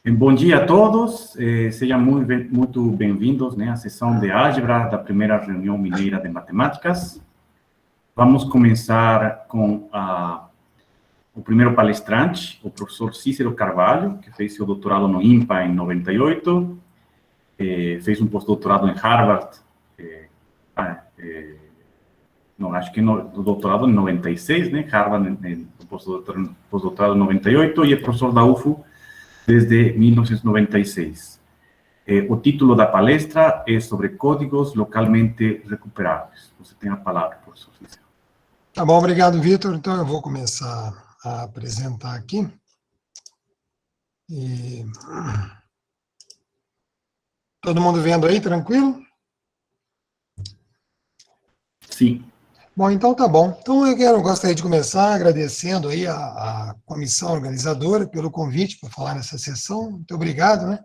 Bom dia a todos, sejam muito bem-vindos, né, à sessão de álgebra da primeira reunião mineira de matemáticas. Vamos começar com o primeiro palestrante, o professor Cícero Carvalho, que fez seu doutorado no INPA em 98, fez um pós-doutorado em Harvard, não, acho que no doutorado em 96, né, Harvard, pós-doutorado em 98, e é professor da UFO desde 1996. O título da palestra é sobre códigos localmente recuperáveis. Você tem a palavra, professor Cícero. Tá bom, obrigado, Vitor. Então, eu vou começar a apresentar aqui. Todo mundo vendo aí, tranquilo? Sim. Bom, então tá bom. Então, gostaria de começar agradecendo aí a comissão organizadora pelo convite para falar nessa sessão. Muito obrigado, né?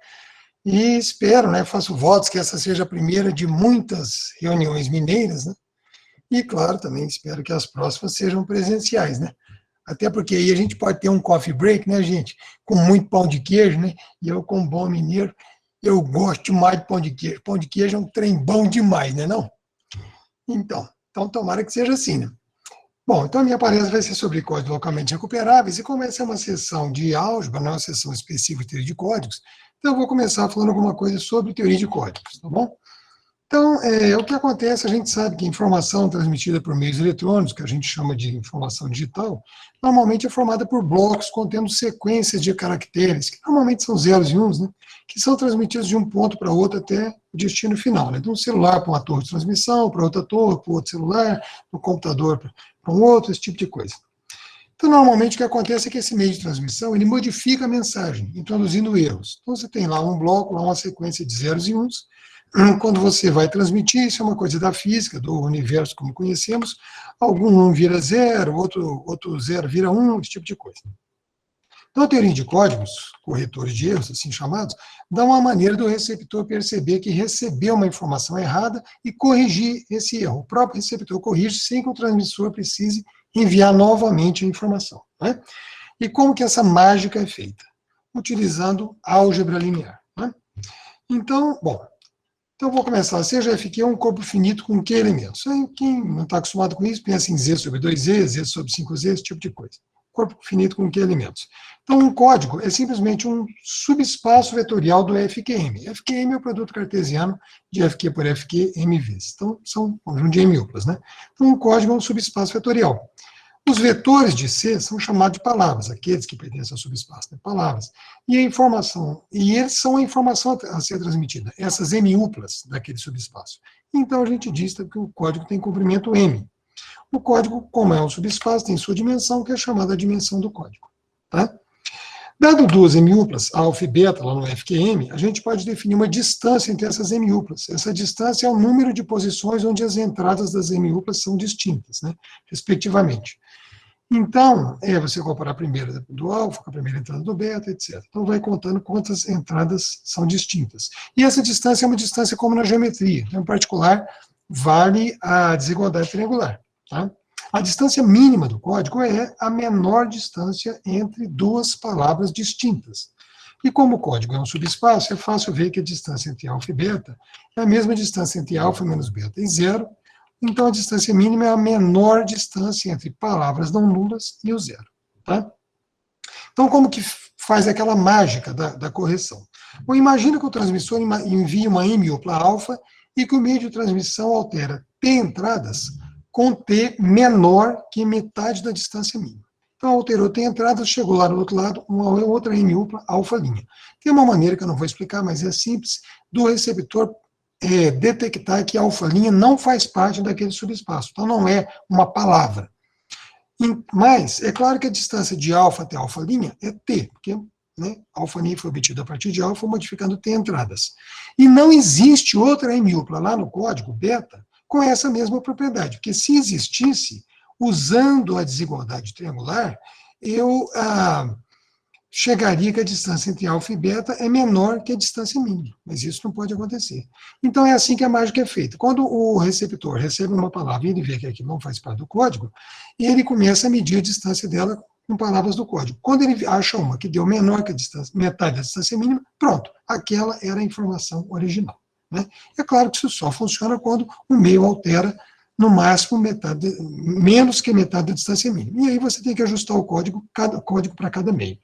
E espero, né, faço votos que essa seja a primeira de muitas reuniões mineiras, né? E, claro, também espero que as próximas sejam presenciais, né? Até porque aí a gente pode ter um coffee break, né, gente? Com muito pão de queijo, né? E eu, como bom mineiro, eu gosto mais de pão de queijo. Pão de queijo é um trem bom demais, né, não? Então tomara que seja assim, né? Bom, então a minha palestra vai ser sobre códigos localmente recuperáveis, e como essa é uma sessão de álgebra, não é uma sessão específica de teoria de códigos, então eu vou começar falando alguma coisa sobre teoria de códigos, tá bom? Então, o que acontece, a gente sabe que a informação transmitida por meios eletrônicos, que a gente chama de informação digital, normalmente é formada por blocos contendo sequências de caracteres, que normalmente são zeros e uns, né, que são transmitidos de um ponto para outro até o destino final, né, de um celular para uma torre de transmissão, para outra torre, para outro celular, do computador para um outro, esse tipo de coisa. Então, normalmente, o que acontece é que esse meio de transmissão, ele modifica a mensagem, introduzindo erros. Então, você tem lá um bloco, lá uma sequência de zeros e uns. Quando você vai transmitir, isso é uma coisa da física, do universo como conhecemos, algum 1 vira 0, outro 0 vira 1, esse tipo de coisa. Então, a teoria de códigos, corretores de erros, assim chamados, dá uma maneira do receptor perceber que recebeu uma informação errada e corrigir esse erro. O próprio receptor corrige sem que o transmissor precise enviar novamente a informação, né? E como que essa mágica é feita? Utilizando álgebra linear, né? Então, bom, então vou começar. CGFQ é um corpo finito com que elementos? Quem não está acostumado com isso, pensa em Z sobre 2Z, Z sobre 5Z, esse tipo de coisa. Corpo finito com que elementos? Então, um código é simplesmente um subespaço vetorial do FQM. FQM é o produto cartesiano de FQ por FQ, M vezes. Então, são um conjunto de M-uplas, né? Então, um código é um subespaço vetorial. Os vetores de C são chamados de palavras, aqueles que pertencem ao subespaço, né? Palavras. E a informação, e eles são a informação a ser transmitida, essas M-uplas daquele subespaço. Então, a gente diz que o código tem comprimento M. O código, como é um subespaço, tem sua dimensão, que é chamada a dimensão do código, tá? Dado duas M-uplas, alfa e beta, lá no FQM, a gente pode definir uma distância entre essas M-uplas. Essa distância é o número de posições onde as entradas das M-uplas são distintas, né, respectivamente. Então, você comparar a primeira do alfa com a primeira entrada do beta, etc. Então, vai contando quantas entradas são distintas. E essa distância é uma distância como na geometria. Então, em particular, vale a desigualdade triangular, tá? A distância mínima do código é a menor distância entre duas palavras distintas. E como o código é um subespaço, é fácil ver que a distância entre alfa e beta é a mesma distância entre alfa menos beta e zero. Então, a distância mínima é a menor distância entre palavras não nulas e o zero, tá? Então, como que faz aquela mágica da correção? Bom, imagina que o transmissor envia uma M-upla alfa e que o meio de transmissão altera T entradas com T menor que metade da distância mínima. Então, alterou T entradas, chegou lá do outro lado, uma outra M-upla alfa'. Tem uma maneira que eu não vou explicar, mas é simples, do receptor detectar que a alfa' não faz parte daquele subespaço. Então, não é uma palavra. Mas, é claro que a distância de alfa até alfa' é T, porque, né, alfa' foi obtida a partir de alfa, modificando T entradas. E não existe outra M-upla lá no código beta com essa mesma propriedade, porque se existisse, usando a desigualdade triangular, eu chegaria que a distância entre alfa e beta é menor que a distância mínima, mas isso não pode acontecer. Então, é assim que a mágica é feita. Quando o receptor recebe uma palavra e ele vê que aquilo não faz parte do código, ele começa a medir a distância dela com palavras do código. Quando ele acha uma que deu menor que a distância, metade da distância mínima, pronto, aquela era a informação original. Né? É claro que isso só funciona quando o meio altera no máximo menos que metade da distância mínima. E aí você tem que ajustar o código para cada meio.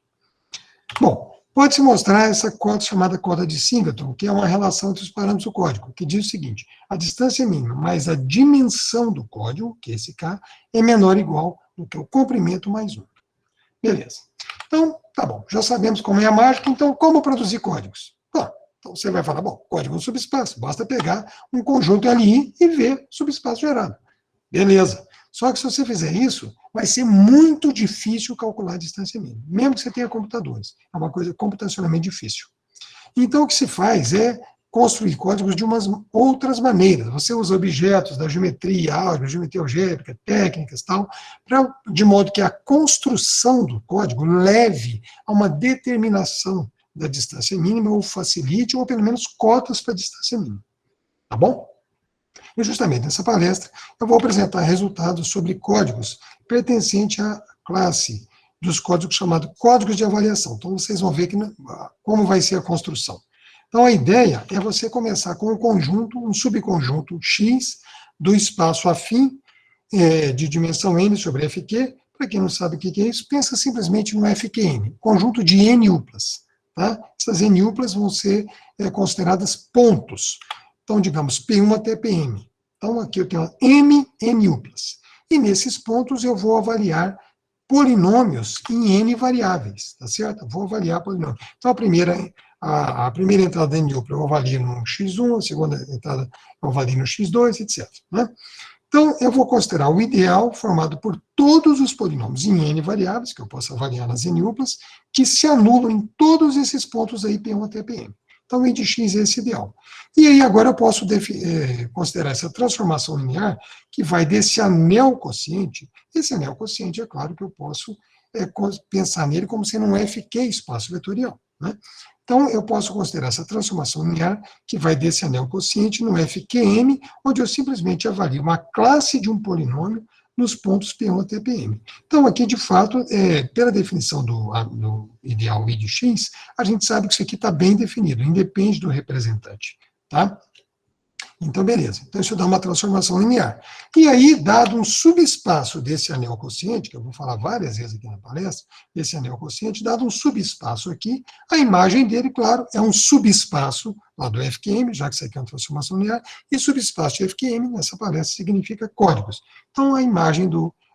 Bom, pode-se mostrar essa coda chamada coda de Singleton, que é uma relação entre os parâmetros do código, que diz o seguinte: a distância mínima mais a dimensão do código, que é esse K, é menor ou igual do que o comprimento mais 1. Beleza. Então, tá bom, já sabemos como é a mágica, então como produzir códigos? Bom, então você vai falar, bom, código no subespaço, basta pegar um conjunto LI e ver subespaço gerado. Beleza. Só que se você fizer isso, vai ser muito difícil calcular a distância mínima, mesmo que você tenha computadores. É uma coisa computacionalmente difícil. Então, o que se faz é construir códigos de umas outras maneiras. Você usa objetos da geometria, álgebra, geometria algébrica, técnicas e tal, de modo que a construção do código leve a uma determinação da distância mínima, ou facilite, ou pelo menos cotas para a distância mínima. Tá bom? E justamente nessa palestra eu vou apresentar resultados sobre códigos pertencentes à classe dos códigos chamados códigos de avaliação. Então vocês vão ver como vai ser a construção. Então a ideia é você começar com um conjunto, um subconjunto X do espaço afim de dimensão n sobre Fq. Para quem não sabe o que é isso, pensa simplesmente no Fqn, conjunto de n-uplas. Tá? Essas n-uplas vão ser consideradas pontos. Então, digamos, P1 até Pm. Então, aqui eu tenho m n-uplas. E nesses pontos eu vou avaliar polinômios em n variáveis, tá certo? Vou avaliar polinômios. Então, a primeira entrada da n-upla eu avalio no x1, a segunda entrada eu avalio no x2, etc. Né? Então, eu vou considerar o ideal formado por todos os polinômios em n variáveis, que eu posso avaliar nas n-uplas, que se anulam em todos esses pontos aí, P1 até Pm. Então, I de x é esse ideal. E aí, agora eu posso considerar essa transformação linear, que vai desse anel quociente. Esse anel quociente, é claro que eu posso pensar nele como sendo um Fq espaço vetorial. Né? Então, eu posso considerar essa transformação linear, que vai desse anel quociente no Fqm, onde eu simplesmente avalio uma classe de um polinômio nos pontos P1 até Pm. Então, aqui, de fato, pela definição do ideal I de x, a gente sabe que isso aqui está bem definido, independe do representante. Tá? Então, beleza. Então, isso dá uma transformação linear. E aí, dado um subespaço desse anel quociente, que eu vou falar várias vezes aqui na palestra, esse anel quociente, dado um subespaço aqui, a imagem dele, claro, é um subespaço lá do Fqm, já que isso aqui é uma transformação linear, e subespaço de Fqm, nessa palestra, significa códigos. Então, a imagem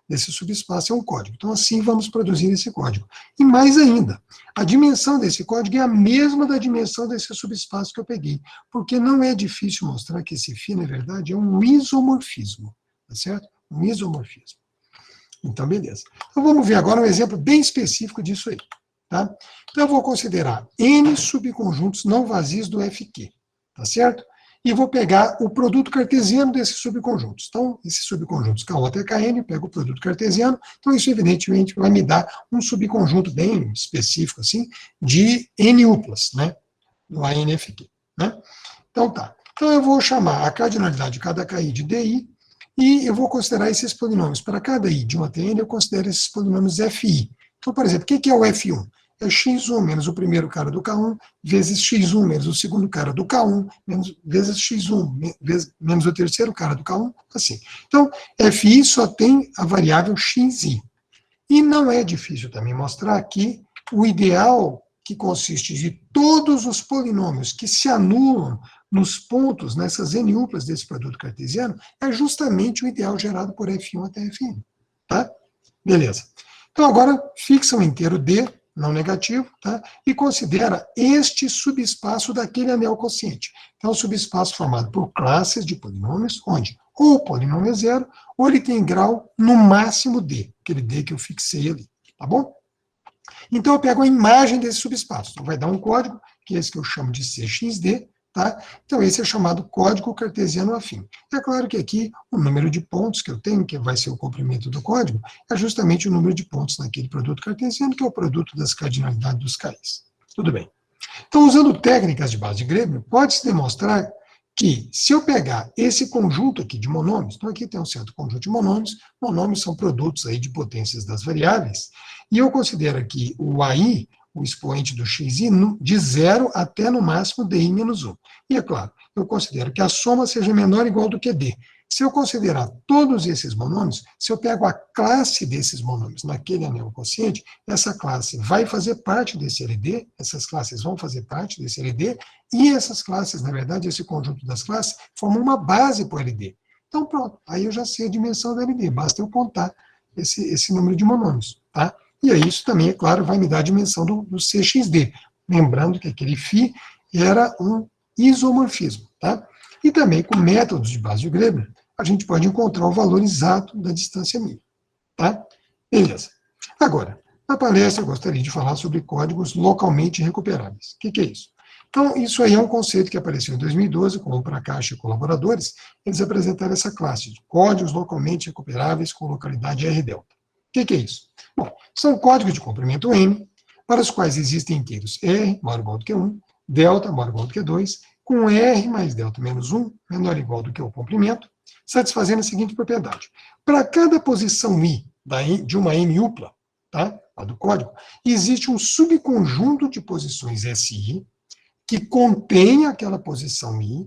desse subespaço é um código. Então, assim, vamos produzir esse código. E mais ainda, a dimensão desse código é a mesma da dimensão desse subespaço que eu peguei, porque não é difícil mostrar que esse φ, na verdade, é um isomorfismo, tá certo? Um isomorfismo. Então, beleza. Então, vamos ver agora um exemplo bem específico disso aí, tá? Então, eu vou considerar n subconjuntos não vazios do Fq, tá certo? E vou pegar o produto cartesiano desses subconjuntos. Então, esses subconjuntos K1 até Kn, eu pego o produto cartesiano, então isso evidentemente vai me dar um subconjunto bem específico, assim, de n-uplas, né, do ANFQ, né. Então tá, então eu vou chamar a cardinalidade de cada KI de DI, e eu vou considerar esses polinômios. Para cada I de 1 até N, eu considero esses polinômios FI. Então, por exemplo, o que é o F1? É x1 menos o primeiro cara do K1, vezes x1 menos o segundo cara do K1, vezes x1 menos o terceiro cara do K1, assim. Então, FI só tem a variável xi. E não é difícil também mostrar que o ideal, que consiste de todos os polinômios que se anulam nos pontos, nessas n-uplas desse produto cartesiano, é justamente o ideal gerado por F1 até Fn. Tá? Beleza. Então, agora, fixa o inteiro D, não negativo, tá? E considera este subespaço daquele anel quociente. Então, é um subespaço formado por classes de polinômios, onde ou o polinômio é zero, ou ele tem grau no máximo D, aquele D que eu fixei ali, tá bom? Então, eu pego a imagem desse subespaço. Então, vai dar um código, que é esse que eu chamo de CXD, tá? Então, esse é chamado código cartesiano afim. É claro que aqui, o número de pontos que eu tenho, que vai ser o comprimento do código, é justamente o número de pontos naquele produto cartesiano, que é o produto das cardinalidades dos KIs. Tudo bem. Então, usando técnicas de base de Grêmio, pode-se demonstrar que, se eu pegar esse conjunto aqui de monômios, então aqui tem um certo conjunto de monômios são produtos aí de potências das variáveis, e eu considero aqui o AI, o expoente do xi, de 0 até no máximo di menos 1. E é claro, eu considero que a soma seja menor ou igual do que d. Se eu considerar todos esses monômios, se eu pego a classe desses monômios naquele anel quociente, essa classe vai fazer parte desse LD, essas classes vão fazer parte desse LD, e essas classes, na verdade, esse conjunto das classes, formam uma base para o LD. Então, pronto, aí eu já sei a dimensão do LD, basta eu contar esse número de monômios, tá? E aí isso também, é claro, vai me dar a dimensão do CXD. Lembrando que aquele φ era um isomorfismo, tá? E também, com métodos de base de Greber, a gente pode encontrar o valor exato da distância mínima, tá? Beleza. Agora, na palestra eu gostaria de falar sobre códigos localmente recuperáveis. O que é isso? Então, isso aí é um conceito que apareceu em 2012, com o Prakash e colaboradores. Eles apresentaram essa classe de códigos localmente recuperáveis com localidade R-delta. O que é isso? Bom, são códigos de comprimento M, para os quais existem inteiros R maior ou igual do que 1, delta maior ou igual do que 2, com R mais delta menos 1, menor ou igual do que o comprimento, satisfazendo a seguinte propriedade. Para cada posição I de uma M upla, tá, lá do código, existe um subconjunto de posições SI que contém aquela posição I.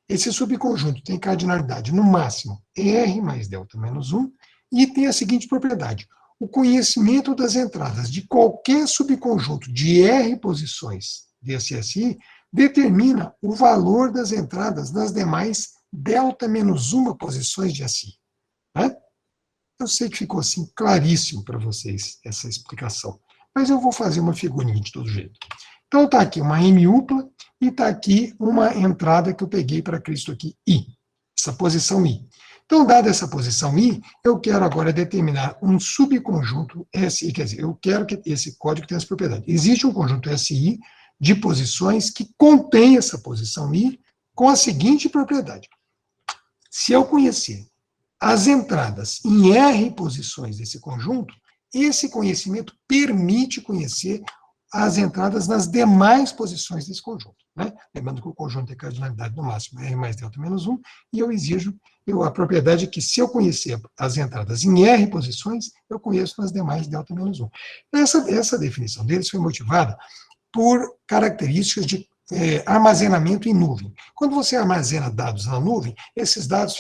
Esse subconjunto tem cardinalidade, no máximo, R mais delta menos 1, e tem a seguinte propriedade. O conhecimento das entradas de qualquer subconjunto de R posições desse SI determina o valor das entradas das demais delta menos 1 posições de SI. Né? Eu sei que ficou assim claríssimo para vocês essa explicação, mas eu vou fazer uma figurinha de todo jeito. Então está aqui uma M upla e está aqui uma entrada que eu peguei para Cristo aqui, I, essa posição I. Então, dada essa posição I, eu quero agora determinar um subconjunto SI, quer dizer, eu quero que esse código tenha essa propriedade. Existe um conjunto SI de posições que contém essa posição I com a seguinte propriedade. Se eu conhecer as entradas em R posições desse conjunto, esse conhecimento permite conhecer as entradas nas demais posições desse conjunto. Né? Lembrando que o conjunto tem cardinalidade no máximo R mais delta menos 1, e eu exijo a propriedade é que, se eu conhecer as entradas em R posições, eu conheço nas demais delta menos 1. Essa definição deles foi motivada por características de armazenamento em nuvem. Quando você armazena dados na nuvem, esses dados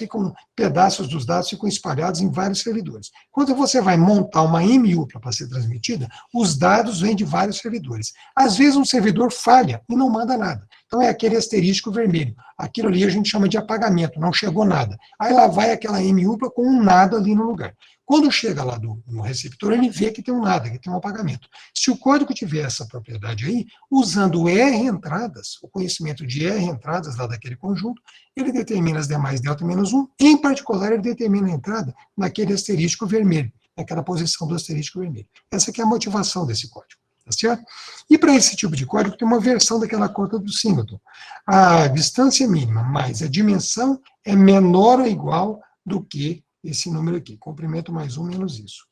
pedaços dos dados ficam espalhados em vários servidores. Quando você vai montar uma MUPLA para ser transmitida, os dados vêm de vários servidores. Às vezes um servidor falha e não manda nada. Então é aquele asterisco vermelho. Aquilo ali a gente chama de apagamento, não chegou nada. Aí lá vai aquela MUPLA com um nada ali no lugar. Quando chega lá no receptor, ele vê que tem um nada, que tem um apagamento. Se o código tiver essa propriedade aí, usando R entradas, o conhecimento de R entradas lá daquele conjunto, ele determina as demais delta menos 1, em particular, ele determina a entrada naquele asterisco vermelho, naquela posição do asterisco vermelho. Essa aqui é a motivação desse código, tá certo? E para esse tipo de código, tem uma versão daquela conta do Singleton. A distância mínima mais a dimensão é menor ou igual do que esse número aqui, comprimento mais 1 menos isso,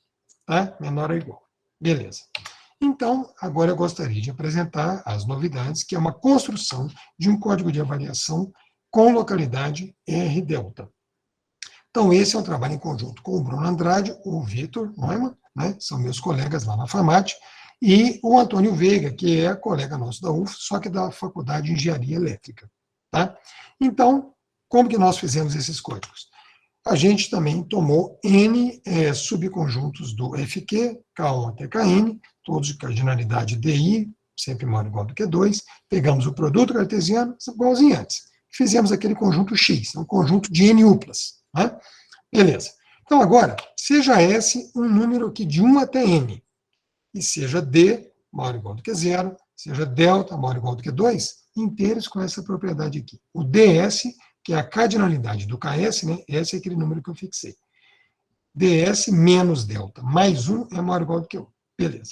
tá? Menor ou igual. Beleza. Então, agora eu gostaria de apresentar as novidades, que é uma construção de um código de avaliação com localidade R-delta. Então, esse é um trabalho em conjunto com o Bruno Andrade, o Vitor Neumann, né? São meus colegas lá na FAMAT, e o Antônio Veiga, que é colega nosso da UF, só que da Faculdade de Engenharia Elétrica. Tá? Então, como que nós fizemos esses códigos? A gente também tomou N subconjuntos do FQ, K1 até Kn, todos de cardinalidade DI, sempre maior ou igual do que 2, pegamos o produto cartesiano, igualzinho antes. Fizemos aquele conjunto X, um conjunto de N uplas. Né? Beleza. Então, agora, seja S um número aqui de 1 até N, e seja D maior ou igual do que 0, seja delta maior ou igual do que 2, inteiros com essa propriedade aqui. O DS, que é a cardinalidade do KS, né? Esse é aquele número que eu fixei. DS menos delta mais 1 é maior ou igual do que 1. Beleza.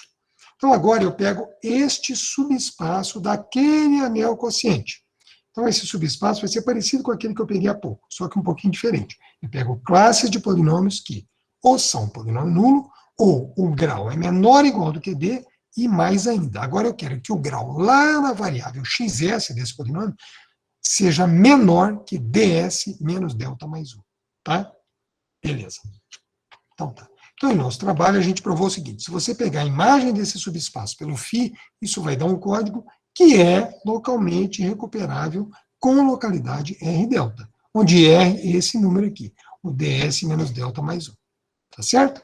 Então, agora eu pego este subespaço daquele anel quociente. Então, esse subespaço vai ser parecido com aquele que eu peguei há pouco, só que um pouquinho diferente. Eu pego classes de polinômios que ou são polinômio nulo, ou o grau é menor ou igual do que D, e mais ainda. Agora eu quero que o grau lá na variável xs desse polinômio seja menor que ds menos delta mais 1. Tá? Beleza. Então, tá. Então, em nosso trabalho, a gente provou o seguinte: se você pegar a imagem desse subespaço pelo φ, isso vai dar um código que é localmente recuperável com localidade R delta, onde R é esse número aqui, o ds menos delta mais 1. Tá certo?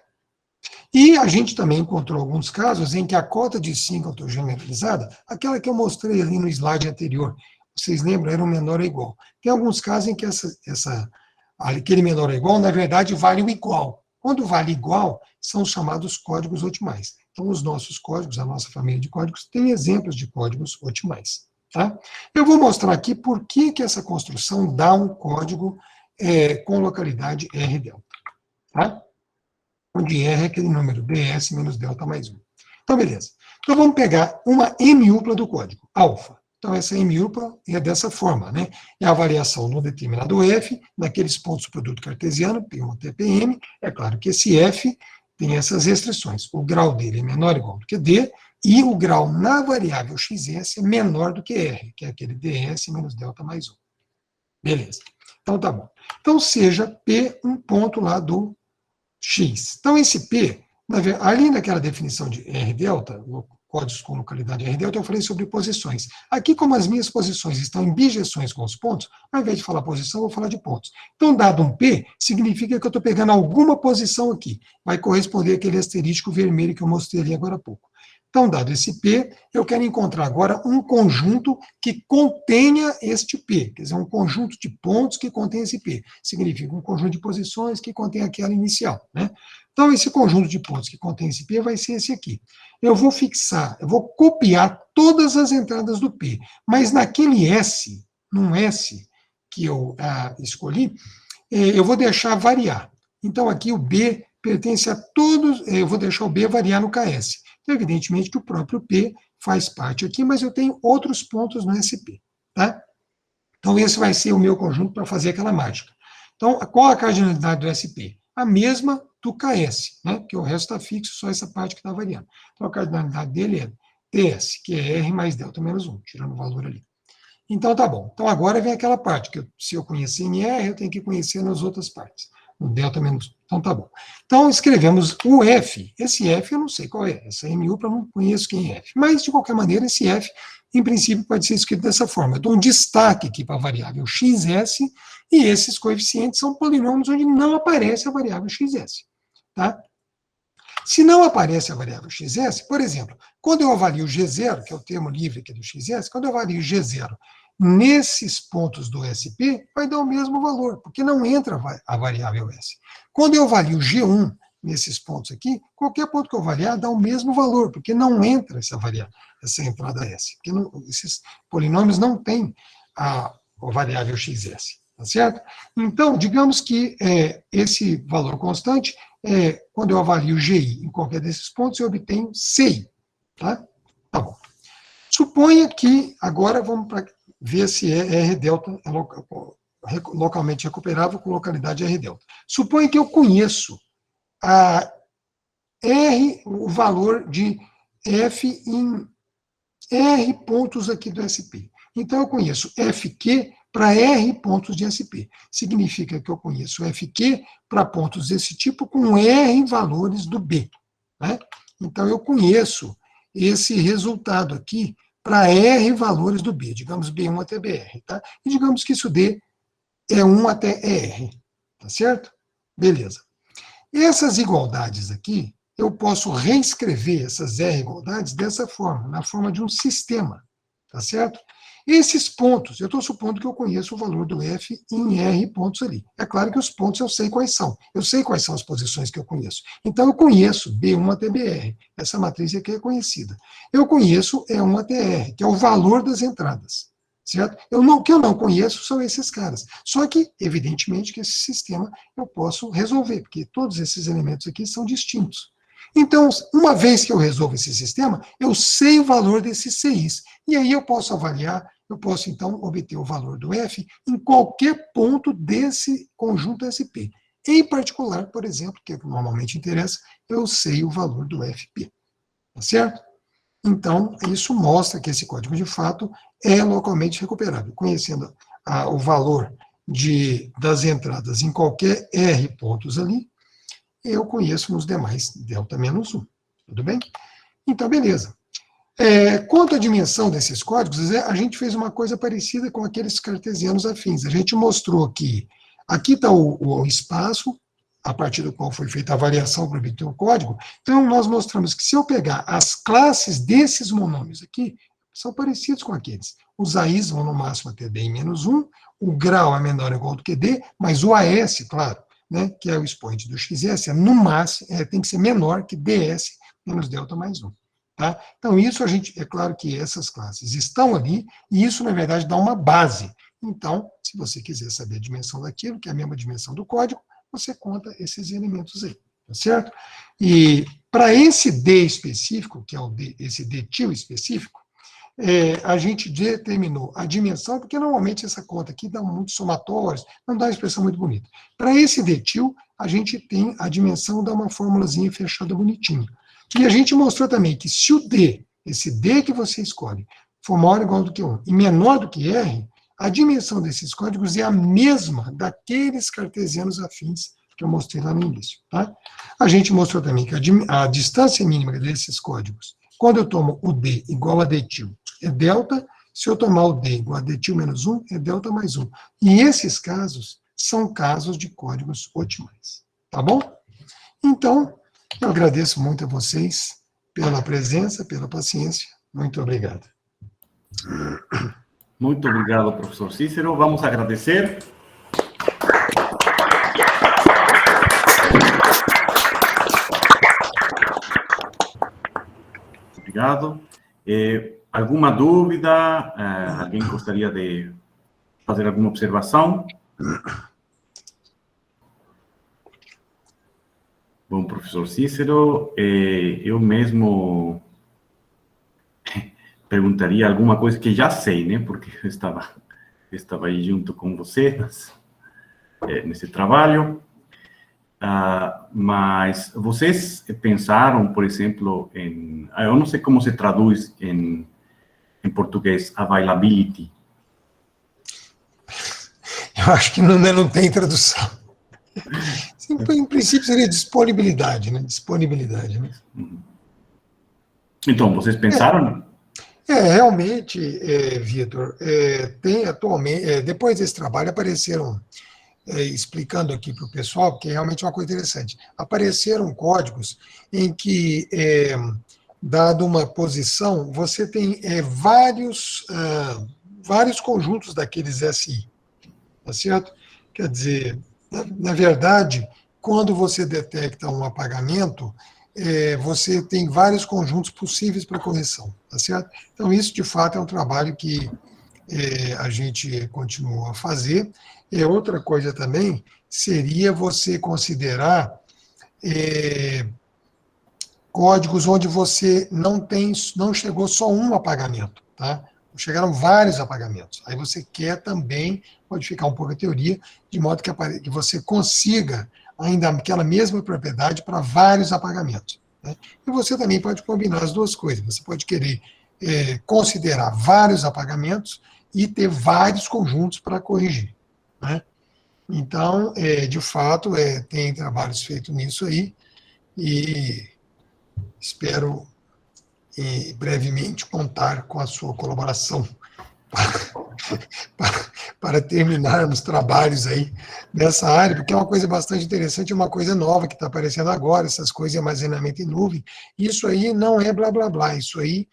E a gente também encontrou alguns casos em que a cota de síncroto generalizada, aquela que eu mostrei ali no slide anterior, vocês lembram, era um menor ou igual. Tem alguns casos em que aquele menor ou igual, na verdade, vale o igual. Quando vale igual, são chamados códigos otimais. Então, os nossos códigos, a nossa família de códigos, tem exemplos de códigos otimais. Tá? Eu vou mostrar aqui por que essa construção dá um código com localidade R delta. Tá? Onde R é aquele número, ds menos delta mais 1. Então, beleza. Então, vamos pegar uma M-upla do código, alfa. Então, essa M-upla é dessa forma, né? É a variação no determinado F, naqueles pontos do produto cartesiano, P1 até Pm. É claro que esse F tem essas restrições. O grau dele é menor ou igual do que D, e o grau na variável xs é menor do que R, que é aquele ds menos delta mais 1. Beleza. Então, tá bom. Então, seja P um ponto lá do X. Então, esse P, ali naquela definição de R delta, códigos com localidade R delta, eu falei sobre posições. Aqui, como as minhas posições estão em bijeções com os pontos, ao invés de falar posição, eu vou falar de pontos. Então, dado um P, significa que eu estou pegando alguma posição aqui. Vai corresponder àquele asterístico vermelho que eu mostrei ali agora há pouco. Então, dado esse P, eu quero encontrar agora um conjunto que contenha este P, quer dizer, um conjunto de pontos que contém esse P. Significa um conjunto de posições que contém aquela inicial, né? Então, esse conjunto de pontos que contém esse P vai ser esse aqui. Eu vou fixar, eu vou copiar todas as entradas do P, mas naquele S, num S que eu escolhi, eu vou deixar variar. Então, aqui o B pertence a todos, eu vou deixar o B variar no KS. Então, evidentemente que o próprio P faz parte aqui, mas eu tenho outros pontos no SP. Tá? Então, esse vai ser o meu conjunto para fazer aquela mágica. Então, qual a cardinalidade do SP? A mesma do KS, né? Porque o resto está fixo, só essa parte que está variando. Então, a cardinalidade dele é TS, que é R mais delta menos 1, tirando o valor ali. Então, tá bom. Então, agora vem aquela parte, que se eu conhecer em R, eu tenho que conhecer nas outras partes. O delta menos 1. Então, tá bom. Então, escrevemos o F. Esse F eu não sei qual é. Essa M-upla eu não conheço quem é F. Mas, de qualquer maneira, esse F, em princípio, pode ser escrito dessa forma. Eu dou um destaque aqui para a variável xs, e esses coeficientes são polinômios onde não aparece a variável xs. Tá? Se não aparece a variável xs, por exemplo, quando eu avalio G0, que é o termo livre aqui do xs, quando eu avalio G0 nesses pontos do SP, vai dar o mesmo valor, porque não entra a variável S. Quando eu avalio G1 nesses pontos aqui, qualquer ponto que eu avaliar dá o mesmo valor, porque não entra essa entrada S. Porque esses polinômios não têm a variável xs. Tá certo? Então, digamos que esse valor constante, quando eu avalio GI em qualquer desses pontos, eu obtenho CI. Tá? Tá bom. Suponha que, agora vamos para ver se R delta é localmente recuperável com localidade R delta. Suponha que eu conheço o valor de F em R pontos aqui do SP. Então, eu conheço FQ para R pontos de SP. Significa que eu conheço FQ para pontos desse tipo com R valores do B. Né? Então, eu conheço esse resultado aqui para R valores do B, digamos B1 até BR. Tá? E digamos que isso dê E1 até ER. Tá certo? Beleza. Essas igualdades aqui, eu posso reescrever essas R igualdades dessa forma, na forma de um sistema. Tá certo? Esses pontos, eu estou supondo que eu conheço o valor do F em R pontos ali. É claro que os pontos eu sei quais são. Eu sei quais são as posições que eu conheço. Então, eu conheço B1 até BR. Essa matriz aqui é conhecida. Eu conheço E1 até R, que é o valor das entradas. Certo? O que eu não conheço são esses caras. Só que, evidentemente, que esse sistema eu posso resolver, porque todos esses elementos aqui são distintos. Então, uma vez que eu resolvo esse sistema, eu sei o valor desses CIs. E aí eu posso avaliar, eu posso, então, obter o valor do F em qualquer ponto desse conjunto SP. Em particular, por exemplo, que normalmente interessa, eu sei o valor do FP. Tá certo? Então, isso mostra que esse código, de fato, é localmente recuperável. Conhecendo o valor das entradas em qualquer R pontos ali, eu conheço nos demais delta menos 1. Tudo bem? Então, beleza. Quanto à dimensão desses códigos, a gente fez uma coisa parecida com aqueles cartesianos afins. A gente mostrou que aqui está o espaço, a partir do qual foi feita a variação para obter o código. Então, nós mostramos que se eu pegar as classes desses monômios aqui, são parecidos com aqueles. Os AIs vão no máximo até D em menos 1, o grau é menor ou igual do que D, mas o AS, claro, né, que é o expoente do XS, no máximo, tem que ser menor que DS menos delta mais 1. Tá? Então, isso é claro que essas classes estão ali, e isso, na verdade, dá uma base. Então, se você quiser saber a dimensão daquilo, que é a mesma dimensão do código, você conta esses elementos aí, tá certo? E para esse D específico, que é esse D til específico, a gente determinou a dimensão, porque normalmente essa conta aqui dá muitos somatórios, não dá uma expressão muito bonita. Para esse D til, a gente tem a dimensão, dá uma formulazinha fechada bonitinha. E a gente mostrou também que se o D, esse D que você escolhe, for maior ou igual do que 1 e menor do que R, a dimensão desses códigos é a mesma daqueles cartesianos afins que eu mostrei lá no início. Tá? A gente mostrou também que a distância mínima desses códigos, quando eu tomo o D igual a D til, é delta. Se eu tomar o D igual a D til menos 1, é delta mais 1. E esses casos são casos de códigos otimais. Tá bom? Então, eu agradeço muito a vocês pela presença, pela paciência. Muito obrigado. Muito obrigado, professor Cícero. Vamos agradecer. Obrigado. Alguma dúvida? Alguém gostaria de fazer alguma observação? Bom, professor Cícero, eu mesmo perguntaria alguma coisa que já sei, né? Porque eu estava aí junto com você nesse trabalho. Mas vocês pensaram, por exemplo, eu não sei como se traduz em português, availability. Eu acho que não tem tradução. Em princípio, seria disponibilidade, né? Disponibilidade, né? Então, vocês pensaram? Realmente, Vitor, tem atualmente, depois desse trabalho, apareceram, explicando aqui para o pessoal, porque é realmente uma coisa interessante, apareceram códigos em que, dado uma posição, você tem vários conjuntos daqueles SI, tá certo? Quer dizer, na verdade, quando você detecta um apagamento, você tem vários conjuntos possíveis para correção, tá certo? Então, isso, de fato, é um trabalho que a gente continua a fazer. Outra coisa também seria você considerar códigos onde você não chegou só um apagamento, tá? Chegaram vários apagamentos. Aí você quer também modificar um pouco a teoria, de modo que você consiga ainda aquela mesma propriedade para vários apagamentos, né? E você também pode combinar as duas coisas. Você pode querer considerar vários apagamentos e ter vários conjuntos para corrigir, né? Então, de fato, tem trabalhos feitos nisso aí, e espero brevemente contar com a sua colaboração para terminarmos trabalhos aí nessa área, porque é uma coisa bastante interessante, uma coisa nova que está aparecendo agora, essas coisas de armazenamento em nuvem. Isso aí não é blá blá blá, isso aí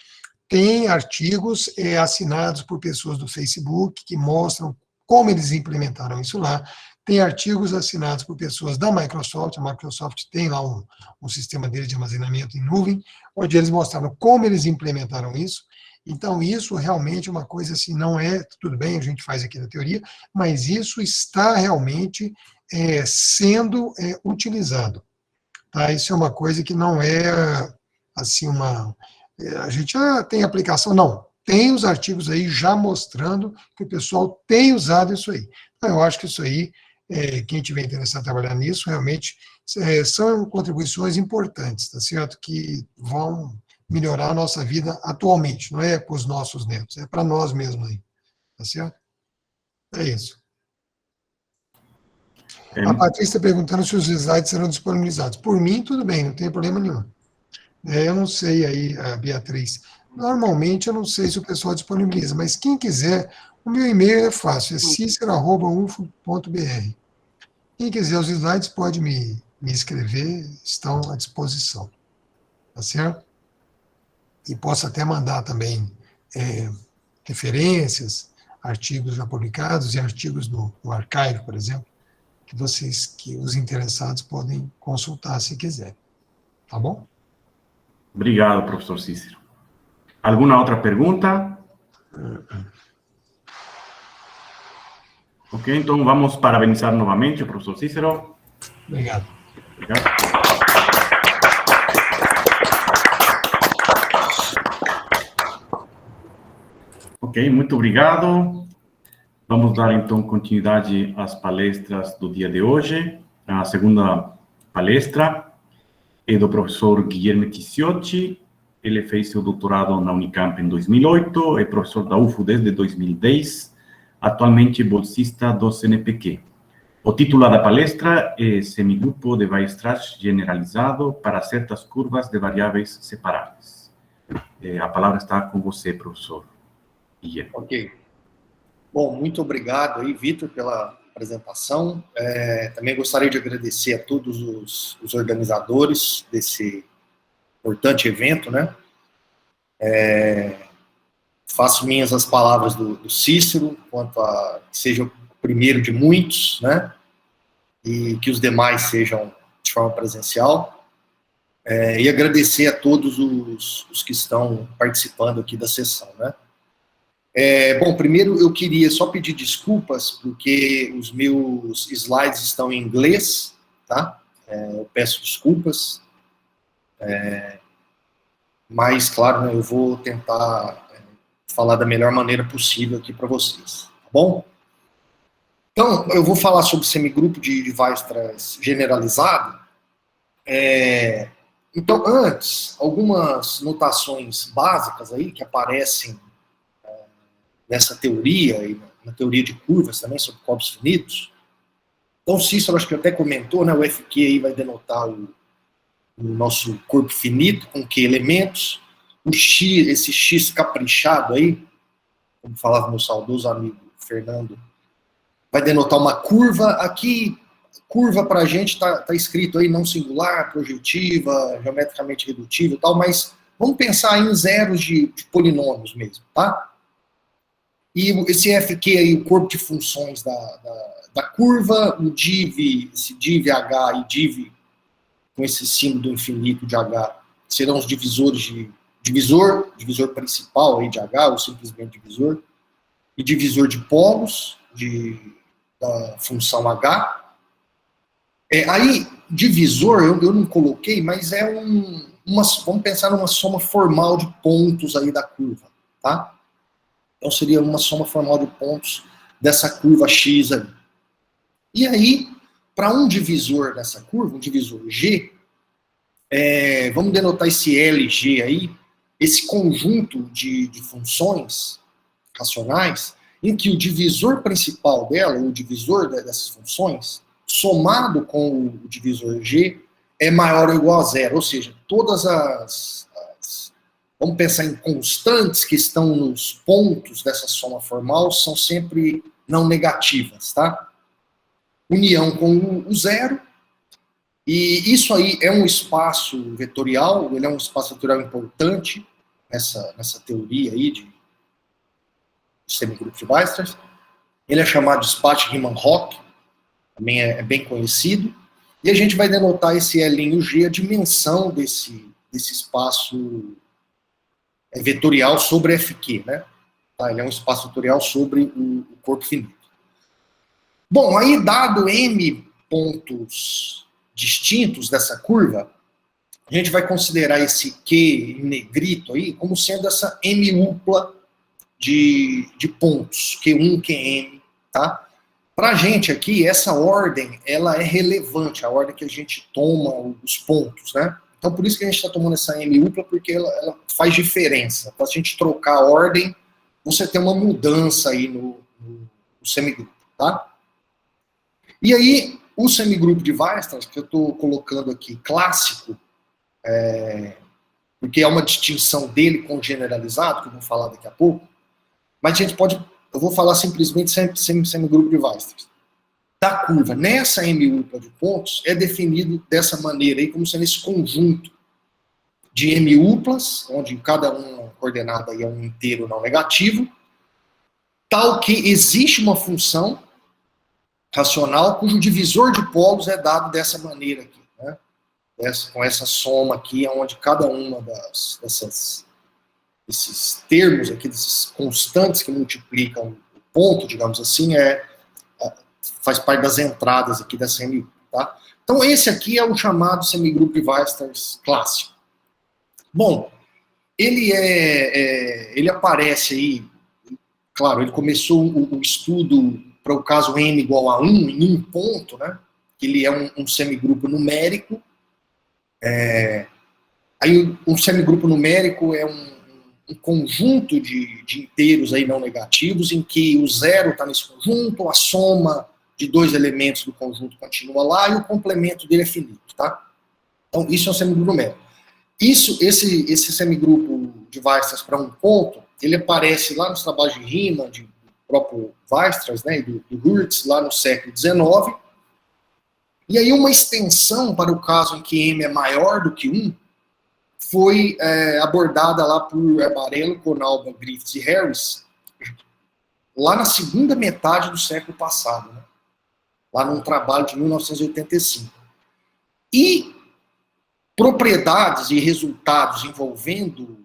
tem artigos assinados por pessoas do Facebook que mostram como eles implementaram isso lá. Tem artigos assinados por pessoas da Microsoft, a Microsoft tem lá um sistema dele de armazenamento em nuvem, onde eles mostraram como eles implementaram isso. Então, isso realmente é uma coisa assim, não é, tudo bem, a gente faz aqui na teoria, mas isso está realmente sendo utilizado. Tá? Isso é uma coisa que não é, assim, a gente tem aplicação, não. Tem os artigos aí já mostrando que o pessoal tem usado isso aí. Então, eu acho que isso aí, quem tiver interessado em trabalhar nisso, realmente são contribuições importantes, tá certo? Que vão melhorar a nossa vida atualmente, não é para os nossos netos, é para nós mesmos aí, tá certo? É isso. A Patrícia está perguntando se os slides serão disponibilizados. Por mim, tudo bem, não tem problema nenhum. Eu não sei aí, a Beatriz. Normalmente, eu não sei se o pessoal disponibiliza, mas quem quiser, o meu e-mail é fácil, é cicero@ufo.br. Quem quiser os slides pode me escrever, estão à disposição. Tá certo? E posso até mandar também referências, artigos já publicados e artigos no archive, por exemplo, que os interessados podem consultar se quiserem. Tá bom? Obrigado, professor Cícero. Alguma outra pergunta? Ok, então vamos parabenizar novamente o professor Cícero. Obrigado. Obrigado. Ok, muito obrigado. Vamos dar, então, continuidade às palestras do dia de hoje. A segunda palestra é do professor Guilherme Ticciotti. Ele fez seu doutorado na Unicamp em 2008, é professor da UFO desde 2010, atualmente bolsista do CNPq. O título da palestra é Semigrupo de Weierstrass generalizado para certas curvas de variáveis separáveis. A palavra está com você, professor Guilherme. Ok. Bom, muito obrigado aí, Vitor, pela apresentação. Também gostaria de agradecer a todos os organizadores desse importante evento, né? Faço minhas as palavras do Cícero, quanto a que seja o primeiro de muitos, né? E que os demais sejam de forma presencial. E agradecer a todos os que estão participando aqui da sessão, né? Bom, primeiro eu queria só pedir desculpas, porque os meus slides estão em inglês, tá? Eu peço desculpas. Mas, claro, né, eu vou tentar falar da melhor maneira possível aqui para vocês, tá bom? Então, eu vou falar sobre semigrupo de Weierstrass generalizado. Então, antes, algumas notações básicas aí que aparecem nessa teoria, e na teoria de curvas também, sobre corpos finitos. Então, o Cícero, acho que até comentou, né, o FQ aí vai denotar o nosso corpo finito, com que elementos, o X, esse X caprichado aí, como falava meu saudoso amigo Fernando, vai denotar uma curva. Aqui, curva para a gente está escrito aí não singular, projetiva, geometricamente redutível e tal, mas vamos pensar em zeros de polinômios mesmo, tá? E esse FQ aí, o corpo de funções da curva, o div, esse div H e div com esse símbolo do infinito de H, serão os divisores de divisor principal aí de H, ou simplesmente divisor, e divisor de polos da função H. Aí, divisor, eu não coloquei, mas vamos pensar numa soma formal de pontos aí da curva, tá? Então, seria uma soma formal de pontos dessa curva X aí. E aí, para um divisor dessa curva, um divisor G, vamos denotar esse LG aí, esse conjunto de funções racionais, em que o divisor principal dela, o divisor dessas funções, somado com o divisor G, é maior ou igual a zero. Ou seja, todas vamos pensar em constantes que estão nos pontos dessa soma formal, são sempre não negativas, tá? União com o zero, e isso aí é um espaço vetorial, ele é um espaço vetorial importante nessa teoria aí de semigrupo de Weierstrass. Ele é chamado de espaço Riemann-Roch, também é bem conhecido, e a gente vai denotar esse L G, a dimensão desse espaço vetorial sobre FQ, né? Tá, ele é um espaço vetorial sobre o corpo finito. Bom, aí dado M pontos distintos dessa curva, a gente vai considerar esse Q em negrito aí como sendo essa M upla de pontos, Q1, Qm, tá? Pra gente aqui, essa ordem, ela é relevante, a ordem que a gente toma os pontos, né? Então, por isso que a gente está tomando essa M upla, porque ela faz diferença. Para a gente trocar a ordem, você tem uma mudança aí semigrupo, tá? E aí, o semigrupo de Weierstrass, que eu estou colocando aqui clássico, porque é uma distinção dele com o generalizado, que eu vou falar daqui a pouco, mas a gente pode, eu vou falar simplesmente semigrupo de Weierstrass. Da curva nessa M-upla de pontos é definido dessa maneira aí, como sendo esse conjunto de M-uplas, onde cada uma coordenada aí é um inteiro não negativo, tal que existe uma função racional cujo divisor de polos é dado dessa maneira aqui, né? Com essa soma aqui, onde cada uma desses termos aqui, desses constantes que multiplicam o ponto, digamos assim, faz parte das entradas aqui dessa M-upla, tá? Então esse aqui é o chamado semigrupo de Weierstrass clássico. Bom, ele aparece aí, claro, ele começou o estudo para o caso M igual a 1, em um ponto, né? Que ele é um semigrupo numérico. Aí um semigrupo numérico é um conjunto de inteiros aí não negativos, em que o zero está nesse conjunto, a soma de dois elementos do conjunto continua lá e o complemento dele é finito, tá? Então isso é um semigrupo numérico. Esse semigrupo de Weierstrass para um ponto, ele aparece lá nos trabalhos de Riemann, do próprio Weierstrass, né, e do Hertz, lá no século XIX. E aí uma extensão para o caso em que M é maior do que 1 foi abordada lá por Barelo, Konalba, Griffiths e Harris, lá na segunda metade do século passado, né, lá num trabalho de 1985. E propriedades e resultados envolvendo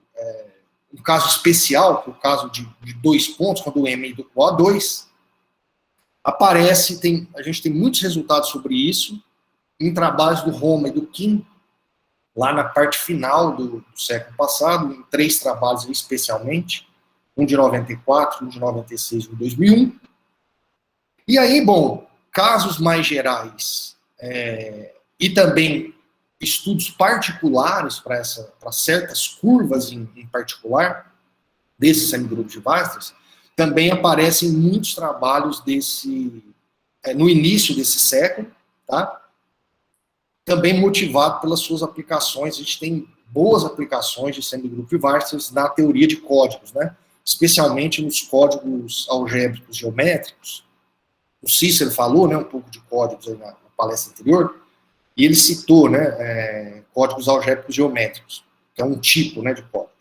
um caso especial, que é o caso de 2 pontos, quando o M é igual a 2, aparece, a gente tem muitos resultados sobre isso, em trabalhos do Roma e do Kim, lá na parte final do século passado, em 3 trabalhos especialmente, um de 94, um de 96 e um de 2001. E aí, bom, casos mais gerais, e também estudos particulares para certas curvas em particular, desse semigrupo de Weierstrass, também aparecem muitos trabalhos no início desse século, tá? Também motivado pelas suas aplicações. A gente tem boas aplicações de semigrupo de Weierstrass na teoria de códigos, né? Especialmente nos códigos algébricos geométricos. O Cícero falou, né, um pouco de códigos aí na palestra anterior, e ele citou, né, códigos algébricos geométricos, que é um tipo, né, de código.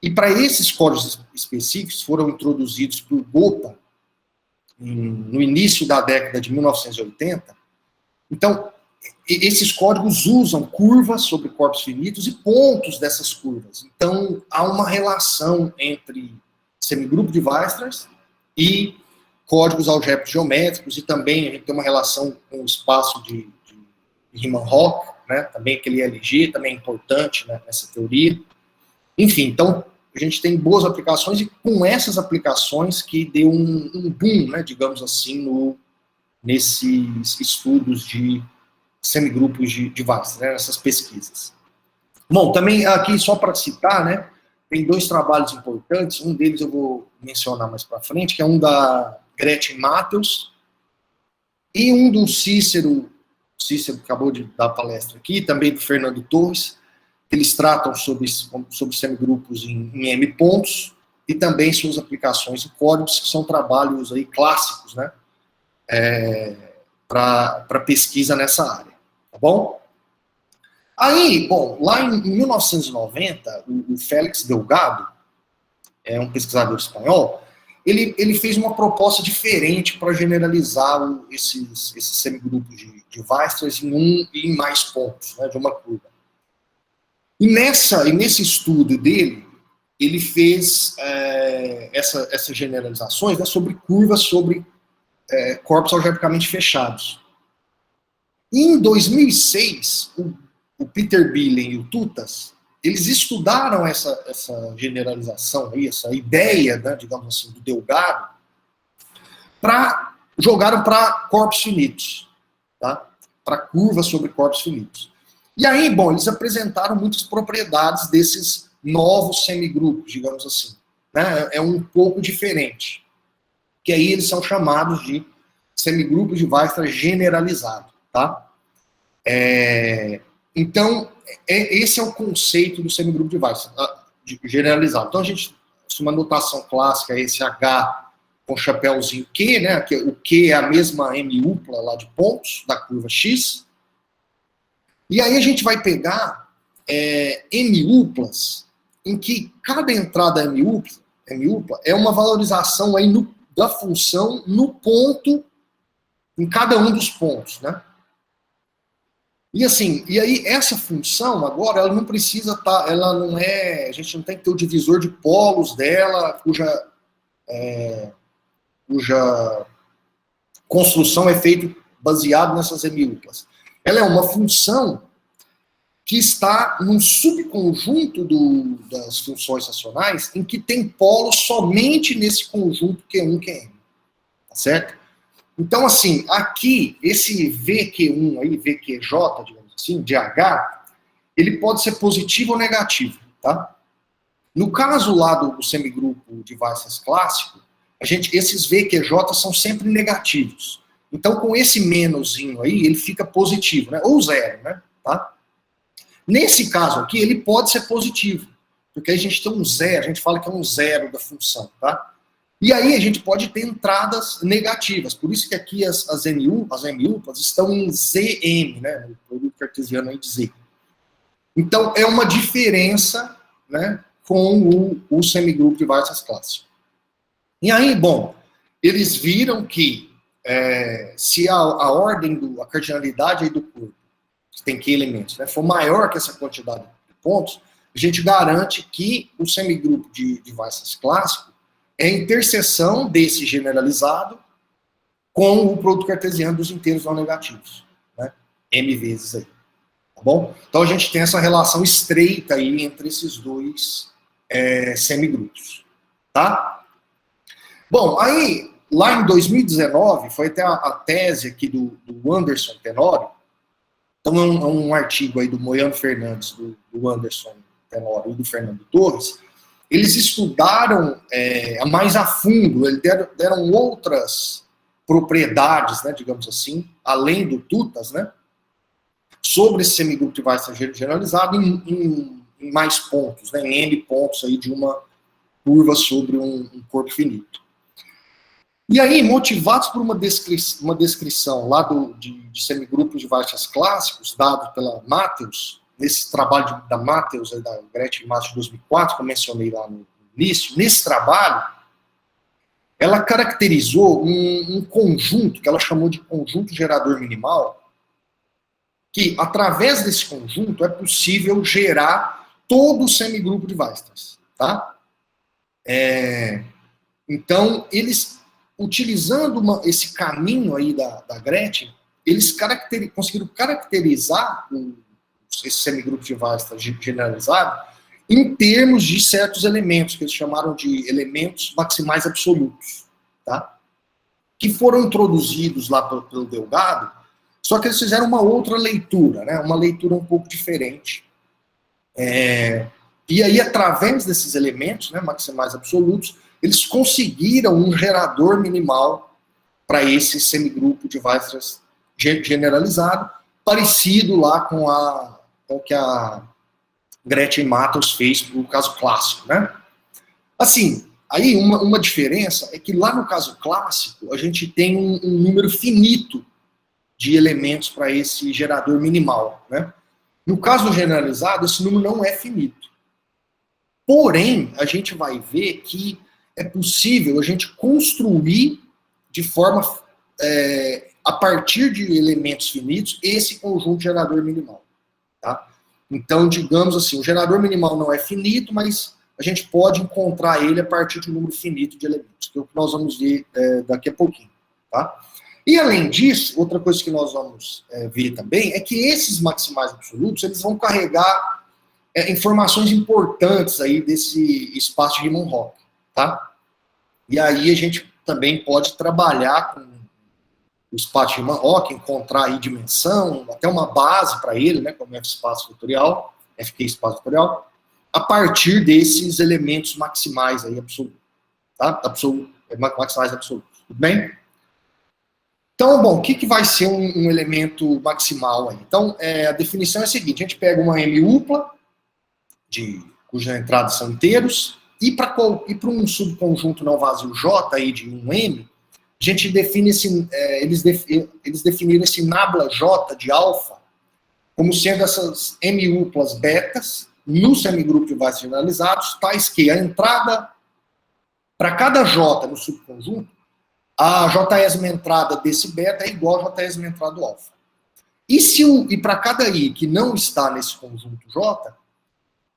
E para esses códigos específicos foram introduzidos por Gopal no início da década de 1980. Então, esses códigos usam curvas sobre corpos finitos e pontos dessas curvas. Então, há uma relação entre semigrupo de Weierstrass e códigos algébricos geométricos, e também a gente tem uma relação com o espaço de Riemann-Roch, né, também aquele LG, também é importante, né, nessa teoria. Enfim, então, a gente tem boas aplicações, e com essas aplicações que deu um boom, né, digamos assim, nesses estudos de semigrupos de Weierstrass, né, nessas pesquisas. Bom, também aqui, só para citar, né, tem 2 trabalhos importantes, um deles eu vou mencionar mais para frente, que é um da Gretchen Matheus, e um do Cícero acabou de dar palestra aqui, também do Fernando Torres. Eles tratam sobre semigrupos em M pontos, e também suas aplicações em códigos, que são trabalhos aí clássicos, né, para pesquisa nessa área, tá bom? Aí, bom, lá em 1990, o Félix Delgado, um pesquisador espanhol, ele fez uma proposta diferente para generalizar esses semigrupos de Weierstrass em mais pontos, né, de uma curva. E nesse estudo dele, ele fez essas generalizações, né, sobre curvas sobre corpos algebricamente fechados. E em 2006, o Peter Billen e o Tutas, eles estudaram essa generalização, essa ideia, né, digamos assim, do Delgado, jogaram para corpos finitos, tá? Para curvas sobre corpos finitos. E aí, bom, eles apresentaram muitas propriedades desses novos semigrupos, digamos assim, né? É um pouco diferente. que aí eles são chamados de semigrupos de Weierstrass generalizado, tá? Então, esse é o conceito do semigrupo de Weierstrass, generalizado. Então, uma notação clássica é esse H com chapéuzinho Q, né? O Q é a mesma M-upla lá de pontos da curva X. E aí a gente vai pegar M-uplas em que cada entrada M-upla é uma valorização aí da função no ponto, em cada um dos pontos, né? E assim, e aí essa função agora, ela não precisa estar, ela não é, a gente não tem que ter o divisor de polos dela, cuja construção é feita baseado nessas M-uplas. Ela é uma função que está num subconjunto das funções racionais em que tem polos somente nesse conjunto Q1, Qn. Tá certo? Então, assim, aqui, esse VQ1 aí, VQJ, digamos assim, de H, ele pode ser positivo ou negativo, tá? No caso lá do semigrupo de Weierstrass clássico, esses VQJ são sempre negativos. Então, com esse menoszinho aí, ele fica positivo, né? Ou zero, né? Tá? Nesse caso aqui, ele pode ser positivo, porque a gente tem um zero, a gente fala que é um zero da função, tá? E aí a gente pode ter entradas negativas, por isso que aqui as M-uplas estão em ZM, né? No produto cartesiano aí de Z. Então, é uma diferença, né, com o semigrupo de Weierstrass clássico. E aí, bom, eles viram que se a ordem, a cardinalidade aí do corpo, que tem que elementos, né, for maior que essa quantidade de pontos, a gente garante que o semigrupo de Weierstrass clássico é a interseção desse generalizado com o produto cartesiano dos inteiros não negativos, né, M vezes aí, tá bom? Então a gente tem essa relação estreita aí entre esses dois semigrupos, tá? Bom, aí, lá em 2019, foi até a tese aqui do Anderson Tenório, então é um artigo aí do Moiano Fernandes, do Anderson Tenório e do Fernando Torres. Eles estudaram mais a fundo, eles deram outras propriedades, né, digamos assim, além do tutas, né, sobre esse semigrupo de Weierstrass generalizado em mais pontos, né, em N pontos aí de uma curva sobre um corpo finito. E aí, motivados por uma descrição lá de semigrupos de Weierstrass clássicos, dado pela Matheus, nesse trabalho da Matheus, da Gretchen Matheus de 2004, que eu mencionei lá no início, nesse trabalho, ela caracterizou um conjunto, que ela chamou de conjunto gerador minimal, que, através desse conjunto, é possível gerar todo o semigrupo de Weierstrass, tá? Então, eles, utilizando esse caminho aí da Gretchen, eles conseguiram caracterizar esse semigrupo de Weierstrass generalizado em termos de certos elementos, que eles chamaram de elementos maximais absolutos, tá? Que foram introduzidos lá pelo Delgado, só que eles fizeram uma outra leitura, né? Uma leitura um pouco diferente. E aí, através desses elementos, né, maximais absolutos, eles conseguiram um gerador minimal para esse semigrupo de Weierstrass generalizado, parecido lá com o que a Gretchen Matheus fez para o caso clássico, né? Assim, aí uma diferença é que lá no caso clássico, a gente tem um número finito de elementos para esse gerador minimal, né? No caso generalizado, esse número não é finito. Porém, a gente vai ver que é possível a gente construir de forma, a partir de elementos finitos, esse conjunto gerador minimal. Tá? Então, digamos assim, o gerador minimal não é finito, mas a gente pode encontrar ele a partir de um número finito de elementos, que é o que nós vamos ver daqui a pouquinho. Tá? E, além disso, outra coisa que nós vamos ver também é que esses maximais absolutos, eles vão carregar informações importantes aí desse espaço de Riemann-Roch, tá? E aí a gente também pode trabalhar com o espaço de Riemann-Roch, encontrar aí dimensão, até uma base para ele, né, como F-espaço vetorial, FQ espaço vetorial, a partir desses elementos maximais aí absolutos, tá? maximais absolutos. Tudo bem? Então, bom, o que vai ser um elemento maximal aí? Então, a definição é a seguinte: a gente pega uma M-upla, cujas entradas são inteiros, e para um subconjunto não vazio J aí de 1M, a gente define eles definiram esse nabla J de alfa como sendo essas M-uplas betas no semigrupo de Weisser generalizados, tais que a entrada para cada J no subconjunto, a J-esma entrada desse beta é igual a J-esma entrada do alfa. E para cada I que não está nesse conjunto J,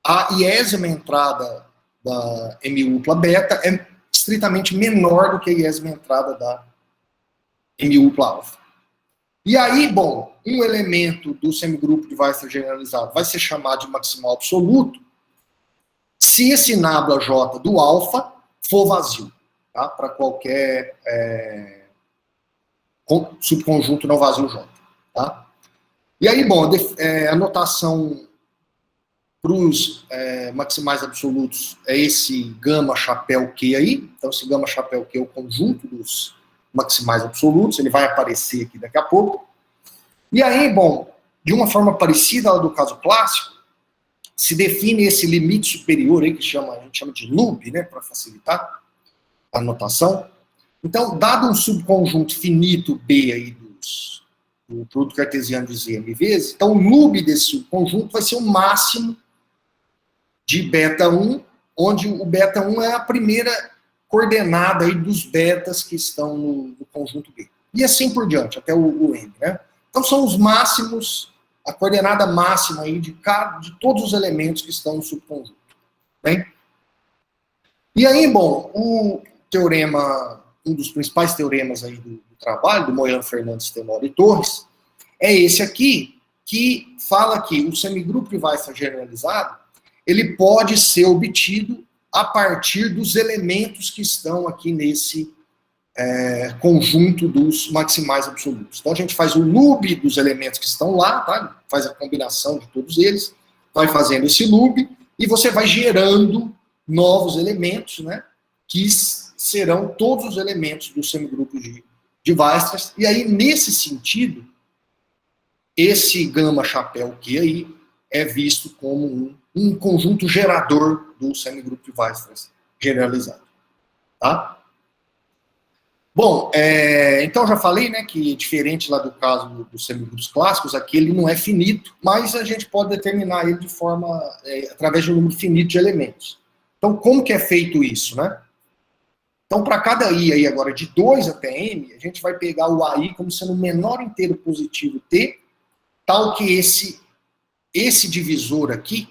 a iésima entrada da M-upla beta é estritamente menor do que a iésima entrada da M-upla alfa. E aí, bom, um elemento do semigrupo de Weisser generalizado vai ser chamado de maximal absoluto se esse nabla J do alfa for vazio, tá? Para qualquer subconjunto não vazio J. Tá? E aí, bom, a notação para os maximais absolutos é esse gama chapéu Q aí. Então, esse gama chapéu Q é o conjunto dos maximais absolutos, ele vai aparecer aqui daqui a pouco. E aí, bom, de uma forma parecida ao do caso clássico, se define esse limite superior aí, que a gente chama de loop, né, para facilitar a notação. Então, dado um subconjunto finito B aí do produto cartesiano de ZM vezes, então o loop desse subconjunto vai ser o máximo de beta 1, onde o beta 1 é a primeira coordenada aí dos betas que estão no conjunto B. E assim por diante, até o M, né? Então são os máximos, a coordenada máxima aí de todos os elementos que estão no subconjunto. Bem? E aí, bom, o teorema, um dos principais teoremas aí do trabalho, do Moyano, Fernandes, Tenório e Torres, é esse aqui, que fala que o semigrupo de Weisser generalizado, ele pode ser obtido a partir dos elementos que estão aqui nesse conjunto dos maximais absolutos. Então a gente faz o loop dos elementos que estão lá, tá? Faz a combinação de todos eles, vai fazendo esse loop, e você vai gerando novos elementos, né? Que serão todos os elementos do semigrupo de Weierstrass. E aí, nesse sentido, esse gama chapéu Q aí é visto como um conjunto gerador do semigrupo de Weierstrass generalizado. Tá? Bom, então já falei, né, que diferente lá do caso dos semigrupos clássicos, aqui ele não é finito, mas a gente pode determinar ele de forma, através de um número finito de elementos. Então, como que é feito isso, né? Então, para cada I aí agora de 2 até M, a gente vai pegar o AI como sendo o menor inteiro positivo T, tal que esse divisor aqui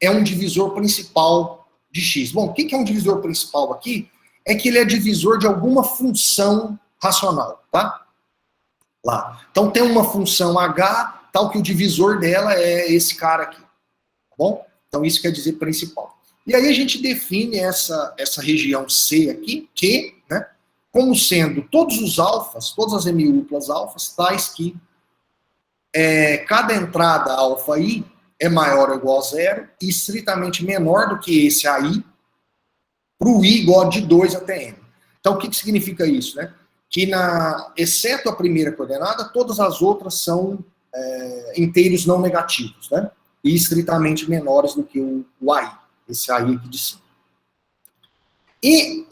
é um divisor principal de X. Bom, o que é um divisor principal aqui? É que ele é divisor de alguma função racional, tá? Lá. Então, tem uma função H, tal que o divisor dela é esse cara aqui, tá bom? Então, isso quer dizer principal. E aí a gente define essa região C aqui, Q, né, como sendo todos os alfas, todas as M-uplas alfas, tais que cada entrada alfa I é maior ou igual a 0 e estritamente menor do que esse AI para o I igual de 2 até M. Então, o que significa isso, né? Que, exceto a primeira coordenada, todas as outras são inteiros não negativos, né? E estritamente menores do que o AI. Esse aí aqui de cima. E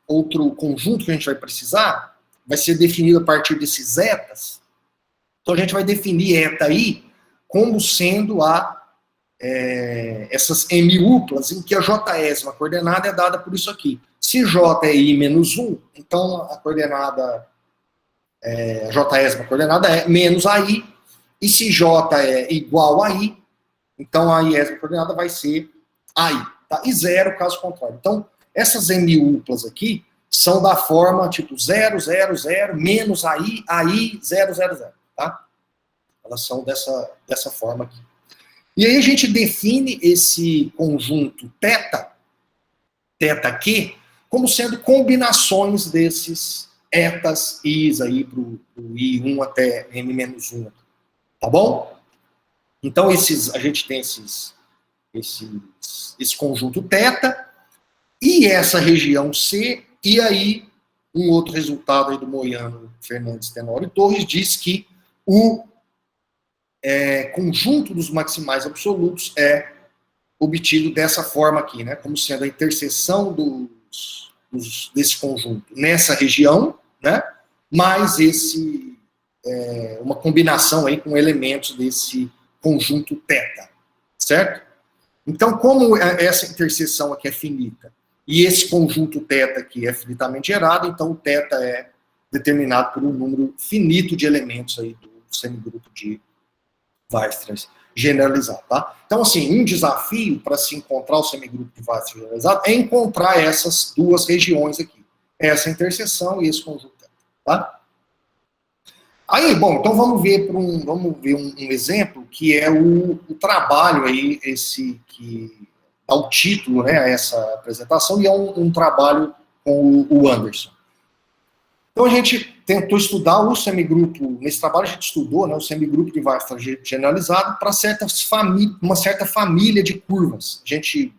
outro conjunto que a gente vai precisar vai ser definido a partir desses zetas. Então a gente vai definir eta aí como sendo essas M-uplas em que a J-esma coordenada é dada por isso aqui. Se J é I menos 1, então a coordenada, a J-esma coordenada é menos AI, e se J é igual a I, então a iésima coordenada vai ser AI, tá? E 0, caso contrário. Então, essas M-uplas aqui são da forma tipo 0, 0, 0, menos AI, AI, 0, 0, 0, tá? Elas são dessa forma aqui. E aí a gente define esse conjunto θ Q, como sendo combinações desses etas I's aí pro I1 até M-1, tá bom? Então, a gente tem esse conjunto θ, e essa região C, e aí um outro resultado aí do Moiano, Fernandes, Tenório e Torres diz que o conjunto dos maximais absolutos é obtido dessa forma aqui, né, como sendo a interseção desse conjunto nessa região, né, mais uma combinação aí com elementos desse conjunto θ, certo? Então, como essa interseção aqui é finita, e esse conjunto θ aqui é finitamente gerado, então o θ é determinado por um número finito de elementos aí do semigrupo de Weierstrass generalizado, tá? Então, assim, um desafio para se encontrar o semigrupo de Weierstrass generalizado é encontrar essas duas regiões aqui, essa interseção e esse conjunto θ, tá? Aí, bom, então vamos ver um exemplo que é o trabalho aí, esse que dá o título, né, a essa apresentação, e é um trabalho com o Anderson. Então a gente tentou estudar o semigrupo, nesse trabalho a gente estudou, né, o semigrupo de Weierstrass generalizado para uma certa família de curvas. A gente,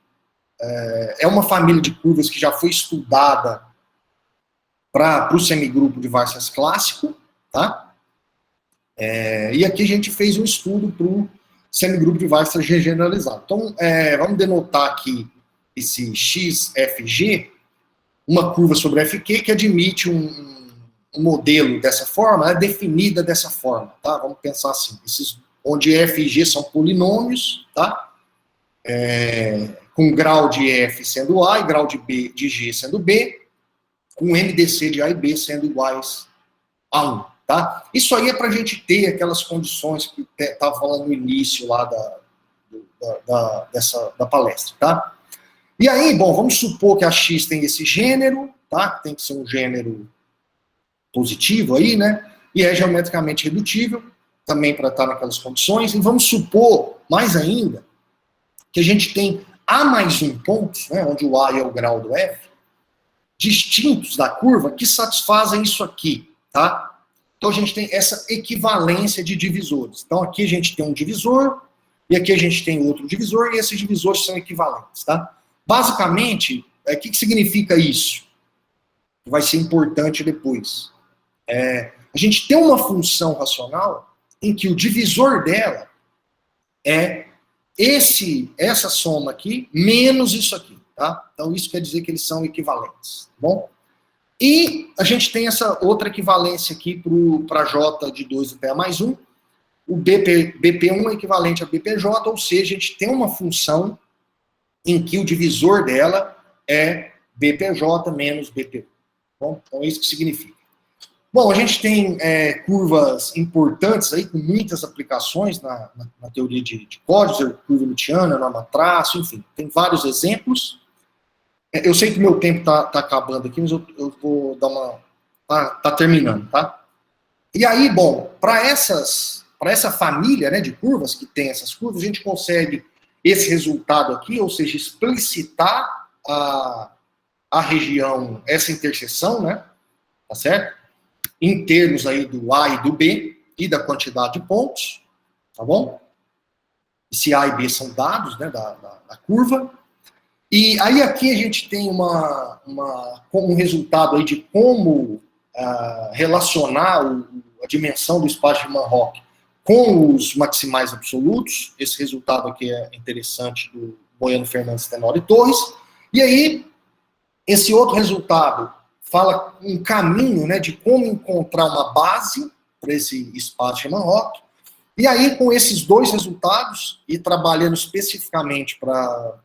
é uma família de curvas que já foi estudada para o semigrupo de Weierstrass clássico, tá? E aqui a gente fez um estudo para o semigrupo de Weierstrass generalizado. Então, vamos denotar aqui esse XFG, uma curva sobre FQ que admite um modelo dessa forma, é definida dessa forma, tá? Vamos pensar assim, onde F e G são polinômios, tá? Com grau de F sendo A e grau de G sendo B, com MDC de A e B sendo iguais a 1. Tá? Isso aí é para a gente ter aquelas condições que estava falando no início lá da palestra, tá? E aí, bom, vamos supor que a X tem esse gênero, tá? Tem que ser um gênero positivo aí, né? E é geometricamente redutível, também para estar naquelas condições. E vamos supor, mais ainda, que a gente tem A mais 1 pontos, né? Onde o A é o grau do F, distintos da curva que satisfazem isso aqui, tá? Então, a gente tem essa equivalência de divisores. Então, aqui a gente tem um divisor, e aqui a gente tem outro divisor, e esses divisores são equivalentes, tá? Basicamente, o que significa isso? Vai ser importante depois. A gente tem uma função racional em que o divisor dela é essa soma aqui, menos isso aqui, tá? Então, isso quer dizer que eles são equivalentes, tá bom? E a gente tem essa outra equivalência aqui para J de 2 até a mais 1. O BP1 é equivalente a BPJ, ou seja, a gente tem uma função em que o divisor dela é BPJ menos BP1. Bom, então é isso que significa. Bom, a gente tem curvas importantes aí, com muitas aplicações na teoria de Codzer, curva Newtoniana, norma traço, enfim, tem vários exemplos. Eu sei que meu tempo está acabando aqui, mas eu vou dar uma... Tá terminando, tá? E aí, bom, para essa família, né, de curvas, que tem essas curvas, a gente consegue esse resultado aqui, ou seja, explicitar a região, essa interseção, né, tá certo? Em termos aí do A e do B, e da quantidade de pontos, tá bom? Esse A e B são dados, né, da curva. E aí aqui a gente tem um resultado aí de como relacionar a dimensão do espaço de Mann-Rock com os maximais absolutos. Esse resultado aqui é interessante do Moiano, Fernandes, Tenório e Torres. E aí, esse outro resultado fala um caminho, né, de como encontrar uma base para esse espaço de Mann-Rock. E aí, com esses dois resultados, e trabalhando especificamente para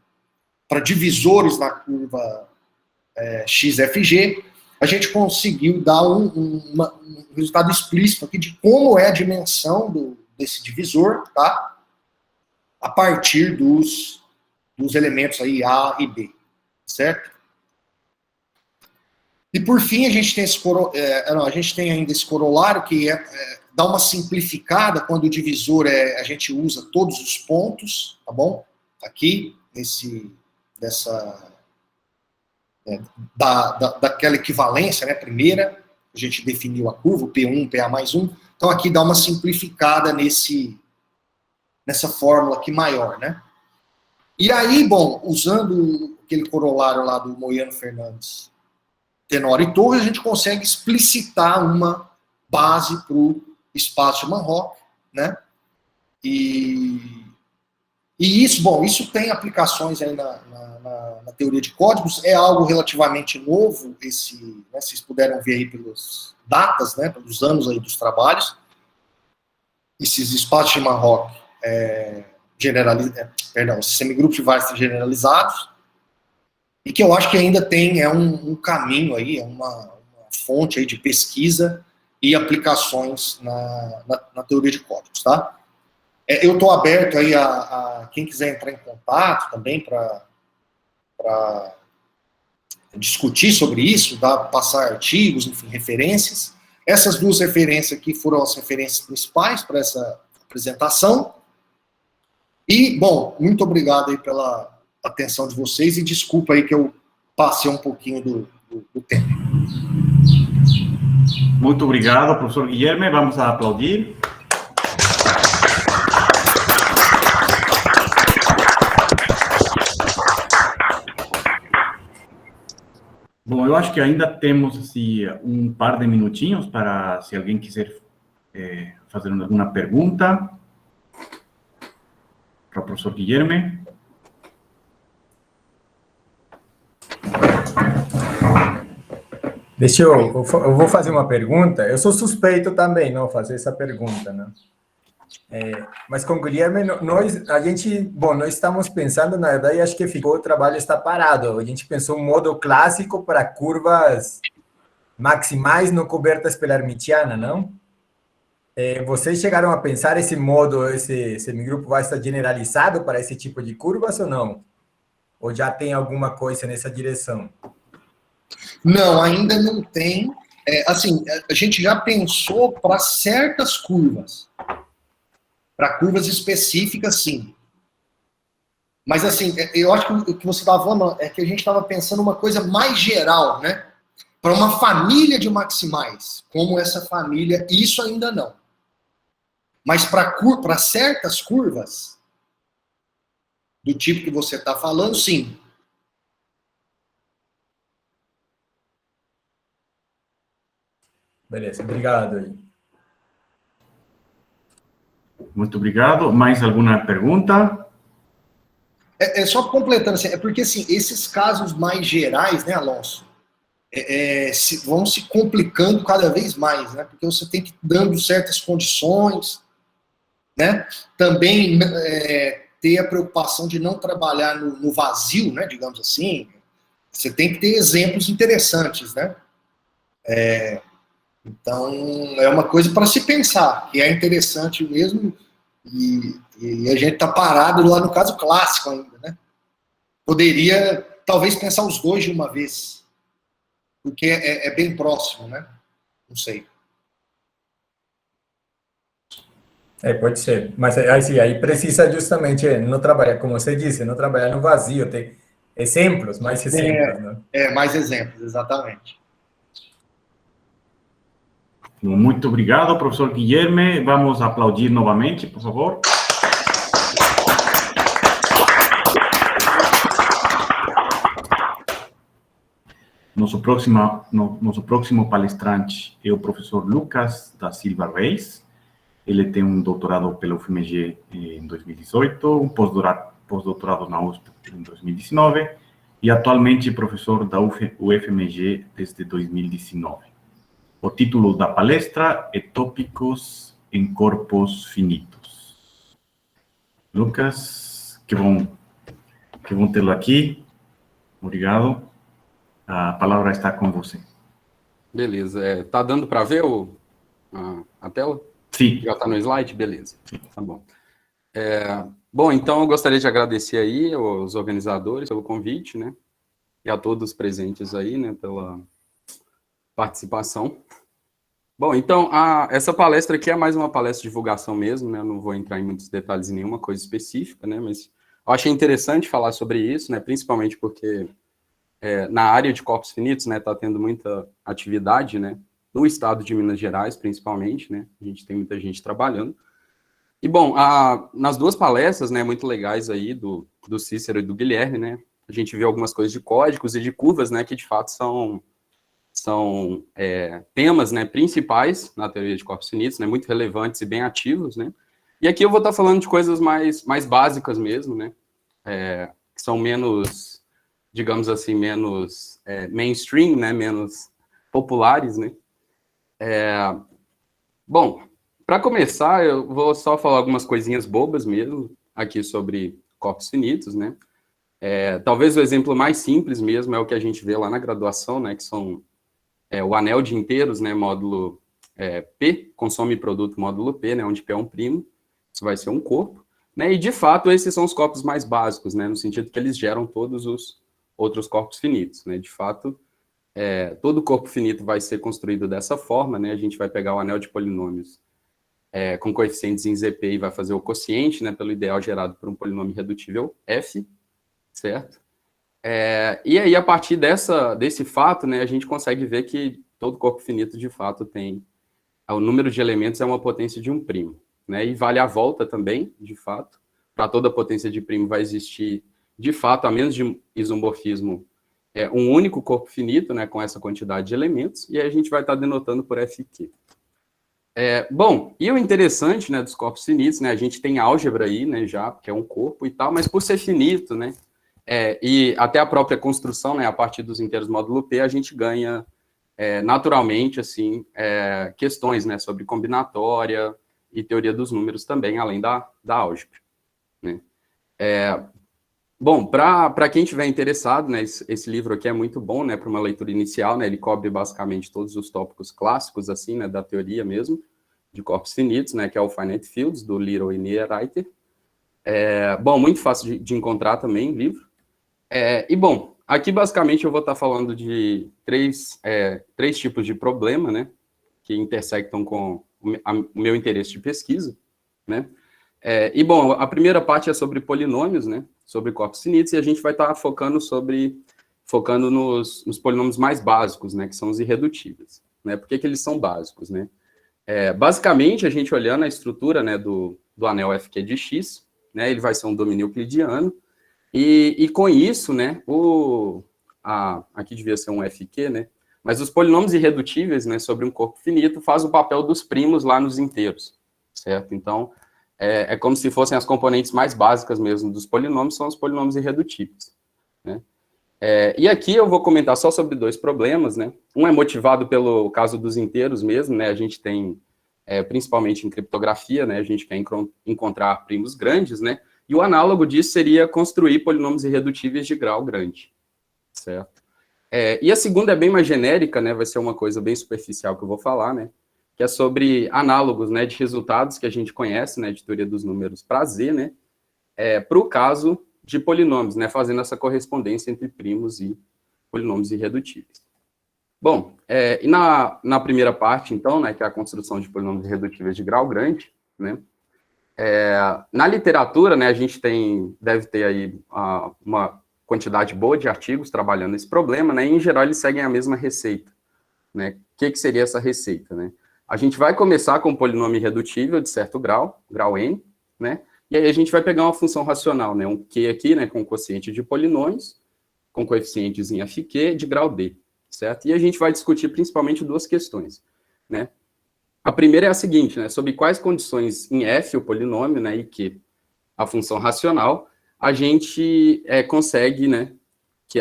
divisores na curva XFG, a gente conseguiu dar um resultado explícito aqui de como é a dimensão desse divisor, tá? A partir dos elementos aí A e B, certo? E por fim, a gente tem ainda esse corolário que dá uma simplificada quando o divisor a gente usa todos os pontos, tá bom? Aqui, daquela equivalência, né, primeira, a gente definiu a curva, o P1, PA mais 1, então aqui dá uma simplificada nessa fórmula aqui maior, né. E aí, bom, aquele corolário lá do Moiano Fernandes, Tenório e Torres, a gente consegue explicitar uma base para o espaço de Manhoc, né? E isso, bom, isso tem aplicações aí na teoria de códigos, é algo relativamente novo, né, vocês puderam ver aí pelas datas, né, pelos anos aí dos trabalhos, esses espaços de Manhoc esses semigrupos de Weierstrass generalizados, e que eu acho que ainda tem um caminho aí, uma fonte aí de pesquisa e aplicações na teoria de códigos, tá? Eu estou aberto aí a quem quiser entrar em contato também para discutir sobre isso, passar artigos, enfim, referências. Essas duas referências aqui foram as referências principais para essa apresentação. E, bom, muito obrigado aí pela atenção de vocês e desculpa aí que eu passei um pouquinho do tempo. Muito obrigado, professor Guilherme. Vamos aplaudir. Bom, eu acho que ainda temos assim, um par de minutinhos para, se alguém quiser fazer alguma pergunta para o professor Guilherme. Eu vou fazer uma pergunta. Eu sou suspeito também, não, fazer essa pergunta, né? Mas com o Guilherme, nós estamos pensando, na verdade, acho que o trabalho está parado. A gente pensou um modo clássico para curvas maximais não cobertas pela hermitiana, não? Vocês chegaram a pensar esse modo, esse semigrupo vai estar generalizado para esse tipo de curvas ou não? Ou já tem alguma coisa nessa direção? Não, ainda não tem. Assim, a gente já pensou para certas curvas. Para curvas específicas, sim. Mas, assim, eu acho que o que você estava falando é que a gente estava pensando uma coisa mais geral, né? Para uma família de maximais, como essa família, isso ainda não. Mas para certas curvas, do tipo que você está falando, sim. Beleza, obrigado aí. Muito obrigado. Mais alguma pergunta? Só completando, assim, porque assim, esses casos mais gerais, né, Alonso, vão se complicando cada vez mais, né? Porque você tem que ir dando certas condições, né? Também ter a preocupação de não trabalhar no vazio, né? Digamos assim. Você tem que ter exemplos interessantes, né? Então, é uma coisa para se pensar, que é interessante mesmo, e a gente está parado lá no caso clássico ainda, né? Poderia, talvez, pensar os dois de uma vez, porque é bem próximo, né? Não sei. Pode ser. Mas assim, aí precisa justamente não trabalhar, como você disse, não trabalhar no vazio, ter exemplos, mais exemplos, né? Mais exemplos, exatamente. Muito obrigado, professor Guilherme. Vamos aplaudir novamente, por favor. Nosso próximo palestrante é o professor Lucas da Silva Reis. Ele tem um doutorado pela UFMG em 2018, um pós-doutorado na USP em 2019 e atualmente professor da UFMG desde 2019. O título da palestra é Tópicos em Corpos Finitos. Lucas, que bom tê-lo aqui. Obrigado. A palavra está com você. Beleza. Tá dando para ver a tela? Sim. Já está no slide? Beleza. Tá bom. Bom, então eu gostaria de agradecer aí aos organizadores pelo convite, né? E a todos os presentes aí, né? Pela participação. Bom, então, essa palestra aqui é mais uma palestra de divulgação mesmo, né? Eu não vou entrar em muitos detalhes em nenhuma coisa específica, né? Mas eu achei interessante falar sobre isso, né? Principalmente porque na área de corpos finitos, né? Tá tendo muita atividade, né? No estado de Minas Gerais, principalmente, né? A gente tem muita gente trabalhando. E, bom, nas duas palestras, né? Muito legais aí, do Cícero e do Guilherme, né? a gente vê algumas coisas de códigos e de curvas, né, que de fato são temas, né, principais na teoria de corpos finitos, né, muito relevantes e bem ativos, né. E aqui eu vou estar falando de coisas mais básicas mesmo, né, que são menos, digamos assim, menos mainstream, né, menos populares, né. Bom, para começar, eu vou só falar algumas coisinhas bobas mesmo aqui sobre corpos finitos, né. Talvez o exemplo mais simples mesmo é o que a gente vê lá na graduação, né, que são o anel de inteiros, né, módulo P, consome produto módulo P, né, onde P é um primo, isso vai ser um corpo, né, e de fato esses são os corpos mais básicos, né, no sentido que eles geram todos os outros corpos finitos, né, de fato, todo corpo finito vai ser construído dessa forma, né, a gente vai pegar o anel de polinômios com coeficientes em ZP e vai fazer o quociente, né, pelo ideal gerado por um polinômio irredutível F, certo? E aí, a partir desse fato, né, a gente consegue ver que todo corpo finito, de fato, tem... O número de elementos é uma potência de um primo, né? E vale a volta também, de fato. Para toda potência de primo vai existir, de fato, a menos de isomorfismo, um único corpo finito, né, com essa quantidade de elementos, e aí a gente vai estar denotando por FQ. Bom, e o interessante, né, dos corpos finitos, né, a gente tem álgebra aí, né, já, que é um corpo e tal, mas por ser finito, né, e até a própria construção, né, a partir dos inteiros módulo P, a gente ganha naturalmente, assim, questões, né, sobre combinatória e teoria dos números também, além da álgebra, né. Bom, para quem estiver interessado, né, esse livro aqui é muito bom, né, para uma leitura inicial, né, ele cobre basicamente todos os tópicos clássicos, assim, né, da teoria mesmo, de corpos finitos, né, que é o Finite Fields, do Little e Niederreiter. Bom, muito fácil de encontrar também, livro. E, bom, aqui basicamente eu vou estar falando de três tipos de problema, né, que intersectam com o meu interesse de pesquisa, né. E, bom, a primeira parte é sobre polinômios, né, sobre corpos finitos, e a gente vai estar focando nos polinômios mais básicos, né, que são os irredutíveis, né. Por que eles são básicos, né? Basicamente, a gente olhando a estrutura, né, do anel FQ de X, né, ele vai ser um domínio euclidiano, e com isso, né, aqui devia ser um FQ, né, mas os polinômios irredutíveis, né, sobre um corpo finito, faz o papel dos primos lá nos inteiros, certo? Então, é como se fossem as componentes mais básicas mesmo dos polinômios, são os polinômios irredutíveis, né? E aqui eu vou comentar só sobre dois problemas, né? Um é motivado pelo caso dos inteiros mesmo, né? A gente tem, principalmente em criptografia, né? A gente quer encontrar primos grandes, né? E o análogo disso seria construir polinômios irredutíveis de grau grande, certo? E a segunda é bem mais genérica, né? Vai ser uma coisa bem superficial que eu vou falar, né? Que é sobre análogos, né, de resultados que a gente conhece, né, de teoria dos números para Z, né, para o caso de polinômios, né, fazendo essa correspondência entre primos e polinômios irredutíveis. Bom, e na primeira parte, então, né, que é a construção de polinômios irredutíveis de grau grande, né, na literatura, né, a gente deve ter aí uma quantidade boa de artigos trabalhando esse problema, né, e em geral eles seguem a mesma receita, né. O que seria essa receita, né? A gente vai começar com um polinômio irredutível de certo grau, grau n, né? E aí a gente vai pegar uma função racional, né? Um q aqui, né? Com quociente de polinômios, com coeficientes em fq de grau d, certo? E a gente vai discutir principalmente duas questões, né? A primeira é a seguinte, né? Sobre quais condições em f, o polinômio, né? E q, a função racional, a gente consegue, né? Que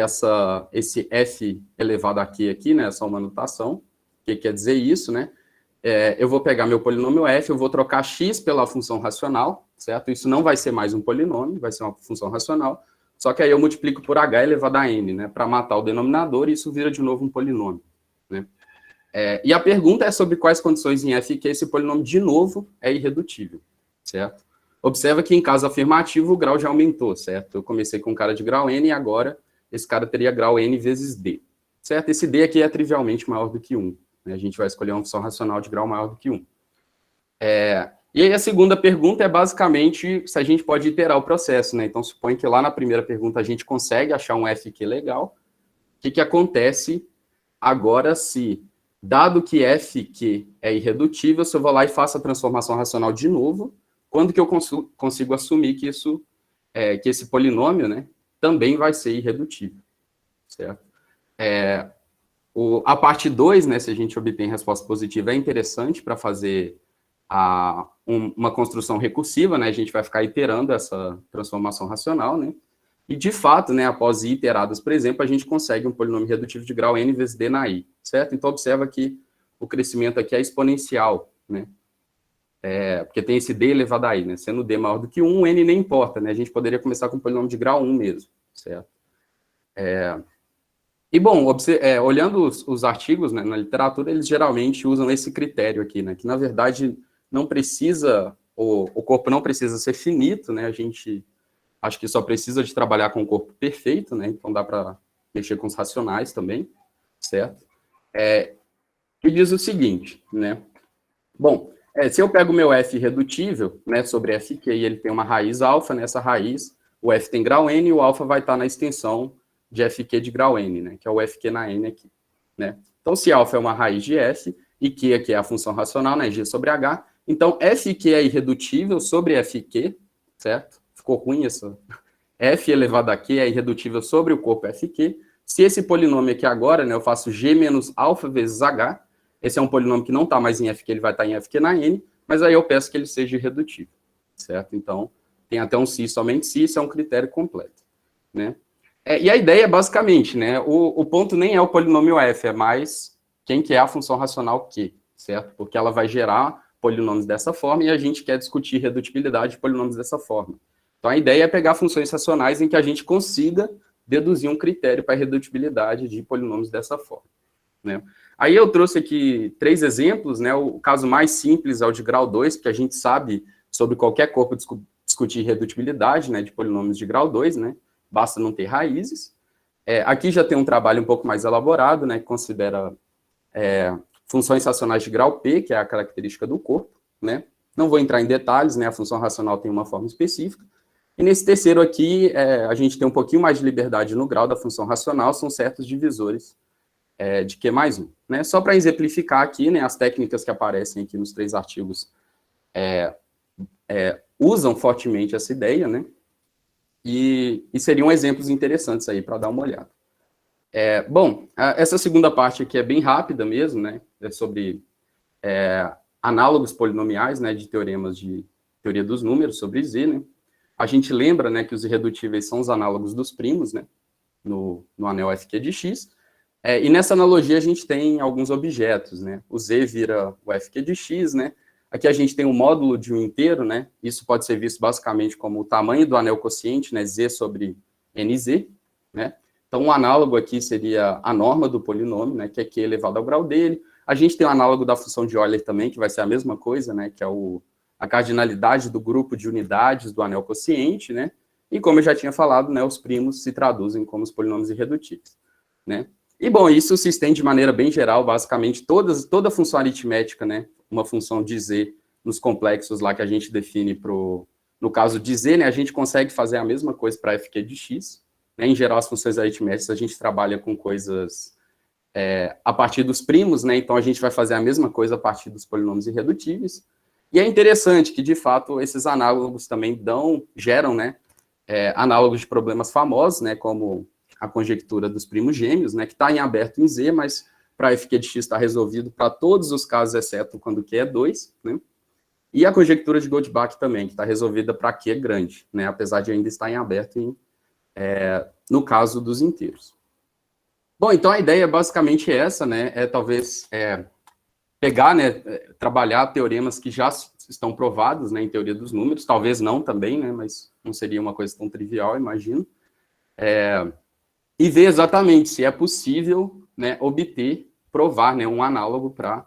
esse f elevado a q aqui, né? Essa uma notação, o que quer dizer isso, né? Eu vou pegar meu polinômio f, eu vou trocar x pela função racional, certo? Isso não vai ser mais um polinômio, vai ser uma função racional, só que aí eu multiplico por h elevado a n, né? Para matar o denominador, e isso vira de novo um polinômio, né? E a pergunta é sobre quais condições em f que esse polinômio, de novo, é irredutível, certo? Observa que em caso afirmativo o grau já aumentou, certo? Eu comecei com um cara de grau n e agora esse cara teria grau n vezes d, certo? Esse d aqui é trivialmente maior do que 1. A gente vai escolher uma função racional de grau maior do que 1. E aí a segunda pergunta é basicamente se a gente pode iterar o processo, né? Então, supõe que lá na primeira pergunta a gente consegue achar um FQ legal. O que acontece agora se, dado que FQ é irredutível, se eu vou lá e faço a transformação racional de novo, quando que eu consigo assumir que esse polinômio, né, também vai ser irredutível, certo? A parte 2, né, se a gente obtém resposta positiva, é interessante para fazer uma construção recursiva, né, a gente vai ficar iterando essa transformação racional, né, e de fato, né, após ir iteradas, por exemplo, a gente consegue um polinômio redutivo de grau n vezes d na i, certo? Então, observa que o crescimento aqui é exponencial, né, porque tem esse d elevado a i, né, sendo d maior do que 1, n nem importa, né, a gente poderia começar com um polinômio de grau 1 mesmo, certo? E, bom, olhando os artigos, né, na literatura, eles geralmente usam esse critério aqui, né, que, na verdade, não precisa, o corpo não precisa ser finito, né, a gente acho que só precisa de trabalhar com o corpo perfeito, né, então dá para mexer com os racionais também, certo? Que diz o seguinte, né, bom, se eu pego o meu f irredutível, né, sobre fq, e ele tem uma raiz alfa, nessa raiz, o f tem grau n, e o alfa vai estar na extensão de fq de grau n, né, que é o fq na n aqui, né? Então, se alfa é uma raiz de f, e q aqui é a função racional, né, g sobre h, então fq é irredutível sobre fq, certo? Ficou ruim isso? F elevado a q é irredutível sobre o corpo fq. Se esse polinômio aqui agora, né, eu faço g menos alfa vezes h, esse é um polinômio que não está mais em fq, ele vai estar em fq na n, mas aí eu peço que ele seja irredutível, certo? Então, tem até um se, somente se, isso é um critério completo, né? E a ideia, basicamente, né, o ponto nem é o polinômio f, é mais quem que é a função racional q, certo? Porque ela vai gerar polinômios dessa forma e a gente quer discutir redutibilidade de polinômios dessa forma. Então, a ideia é pegar funções racionais em que a gente consiga deduzir um critério para a redutibilidade de polinômios dessa forma, né? Aí eu trouxe aqui 3 exemplos, né? O caso mais simples é o de grau 2, porque a gente sabe sobre qualquer corpo discutir redutibilidade, né, de polinômios de grau 2, né? Basta não ter raízes. Aqui já tem um trabalho um pouco mais elaborado, né, que considera funções racionais de grau P, que é a característica do corpo, né? Não vou entrar em detalhes, né? A função racional tem uma forma específica. E nesse terceiro aqui, a gente tem um pouquinho mais de liberdade no grau da função racional, são certos divisores de Q mais 1. Né? Só para exemplificar aqui, né, as técnicas que aparecem aqui nos 3 artigos usam fortemente essa ideia, né? E seriam exemplos interessantes aí para dar uma olhada. Bom, essa segunda parte aqui é bem rápida mesmo, né? É sobre análogos polinomiais, né, de teoremas de teoria dos números sobre Z, né? A gente lembra, né, que os irredutíveis são os análogos dos primos, né, no anel FQ de X, e nessa analogia a gente tem alguns objetos, né, o Z vira o FQ de X, né, aqui a gente tem um módulo de um inteiro, né, isso pode ser visto basicamente como o tamanho do anel quociente, né, Z sobre NZ, né, então um análogo aqui seria a norma do polinômio, né, que é Q elevado ao grau dele. A gente tem o análogo da função de Euler também, que vai ser a mesma coisa, né, que é a cardinalidade do grupo de unidades do anel quociente, né? E como eu já tinha falado, né, os primos se traduzem como os polinômios irredutíveis, né? E, bom, isso se estende de maneira bem geral, basicamente, toda função aritmética, né, uma função de Z nos complexos lá que a gente define no caso de Z, né, a gente consegue fazer a mesma coisa para FQ de X, né? Em geral, as funções aritméticas, a gente trabalha com coisas a partir dos primos, né? Então, a gente vai fazer a mesma coisa a partir dos polinômios irredutíveis. E é interessante que, de fato, esses análogos também geram, né, análogos de problemas famosos, né, como a conjectura dos primos gêmeos, né, que está em aberto em Z, mas para FQ de X está resolvido para todos os casos, exceto quando Q é 2, né, e a conjectura de Goldbach também, que está resolvida para Q grande, né, apesar de ainda estar em aberto no caso dos inteiros. Bom, então a ideia é basicamente essa, né, talvez pegar, né, trabalhar teoremas que já estão provados, né, em teoria dos números, talvez não também, né, mas não seria uma coisa tão trivial, imagino, e ver exatamente se é possível, né, provar, né, um análogo para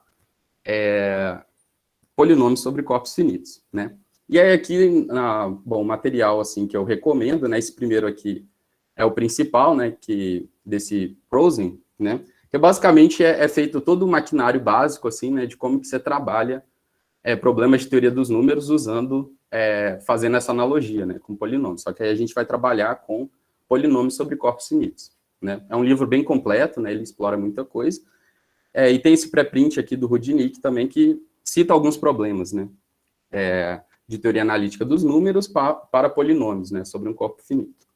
polinômios sobre corpos finitos, né. E aí aqui, bom, o material, assim, que eu recomendo, né, esse primeiro aqui é o principal, né, desse Rosen, né, que basicamente é feito todo o maquinário básico, assim, né, de como que você trabalha problemas de teoria dos números fazendo essa analogia, né, com polinômios. Só que aí a gente vai trabalhar com polinômios sobre corpos finitos, né. É um livro bem completo, né, ele explora muita coisa. E tem esse pré-print aqui do Rudnick também, que cita alguns problemas, né, de teoria analítica dos números para polinômios, né, sobre um corpo finito.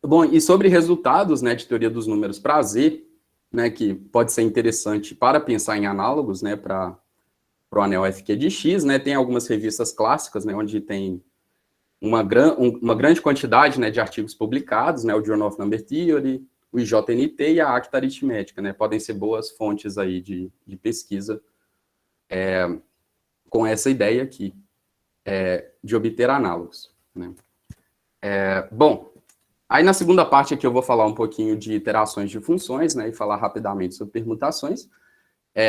Bom, e sobre resultados, né, de teoria dos números para Z, né, que pode ser interessante para pensar em análogos, né, para o anel FQ de X, né, tem algumas revistas clássicas, né, onde tem uma grande quantidade, né, de artigos publicados, né, o Journal of Number Theory, o IJNT e a Acta Aritmética, né, podem ser boas fontes aí de pesquisa com essa ideia aqui, de obter análogos, né. Bom, aí na segunda parte aqui eu vou falar um pouquinho de iterações de funções, né, e falar rapidamente sobre permutações.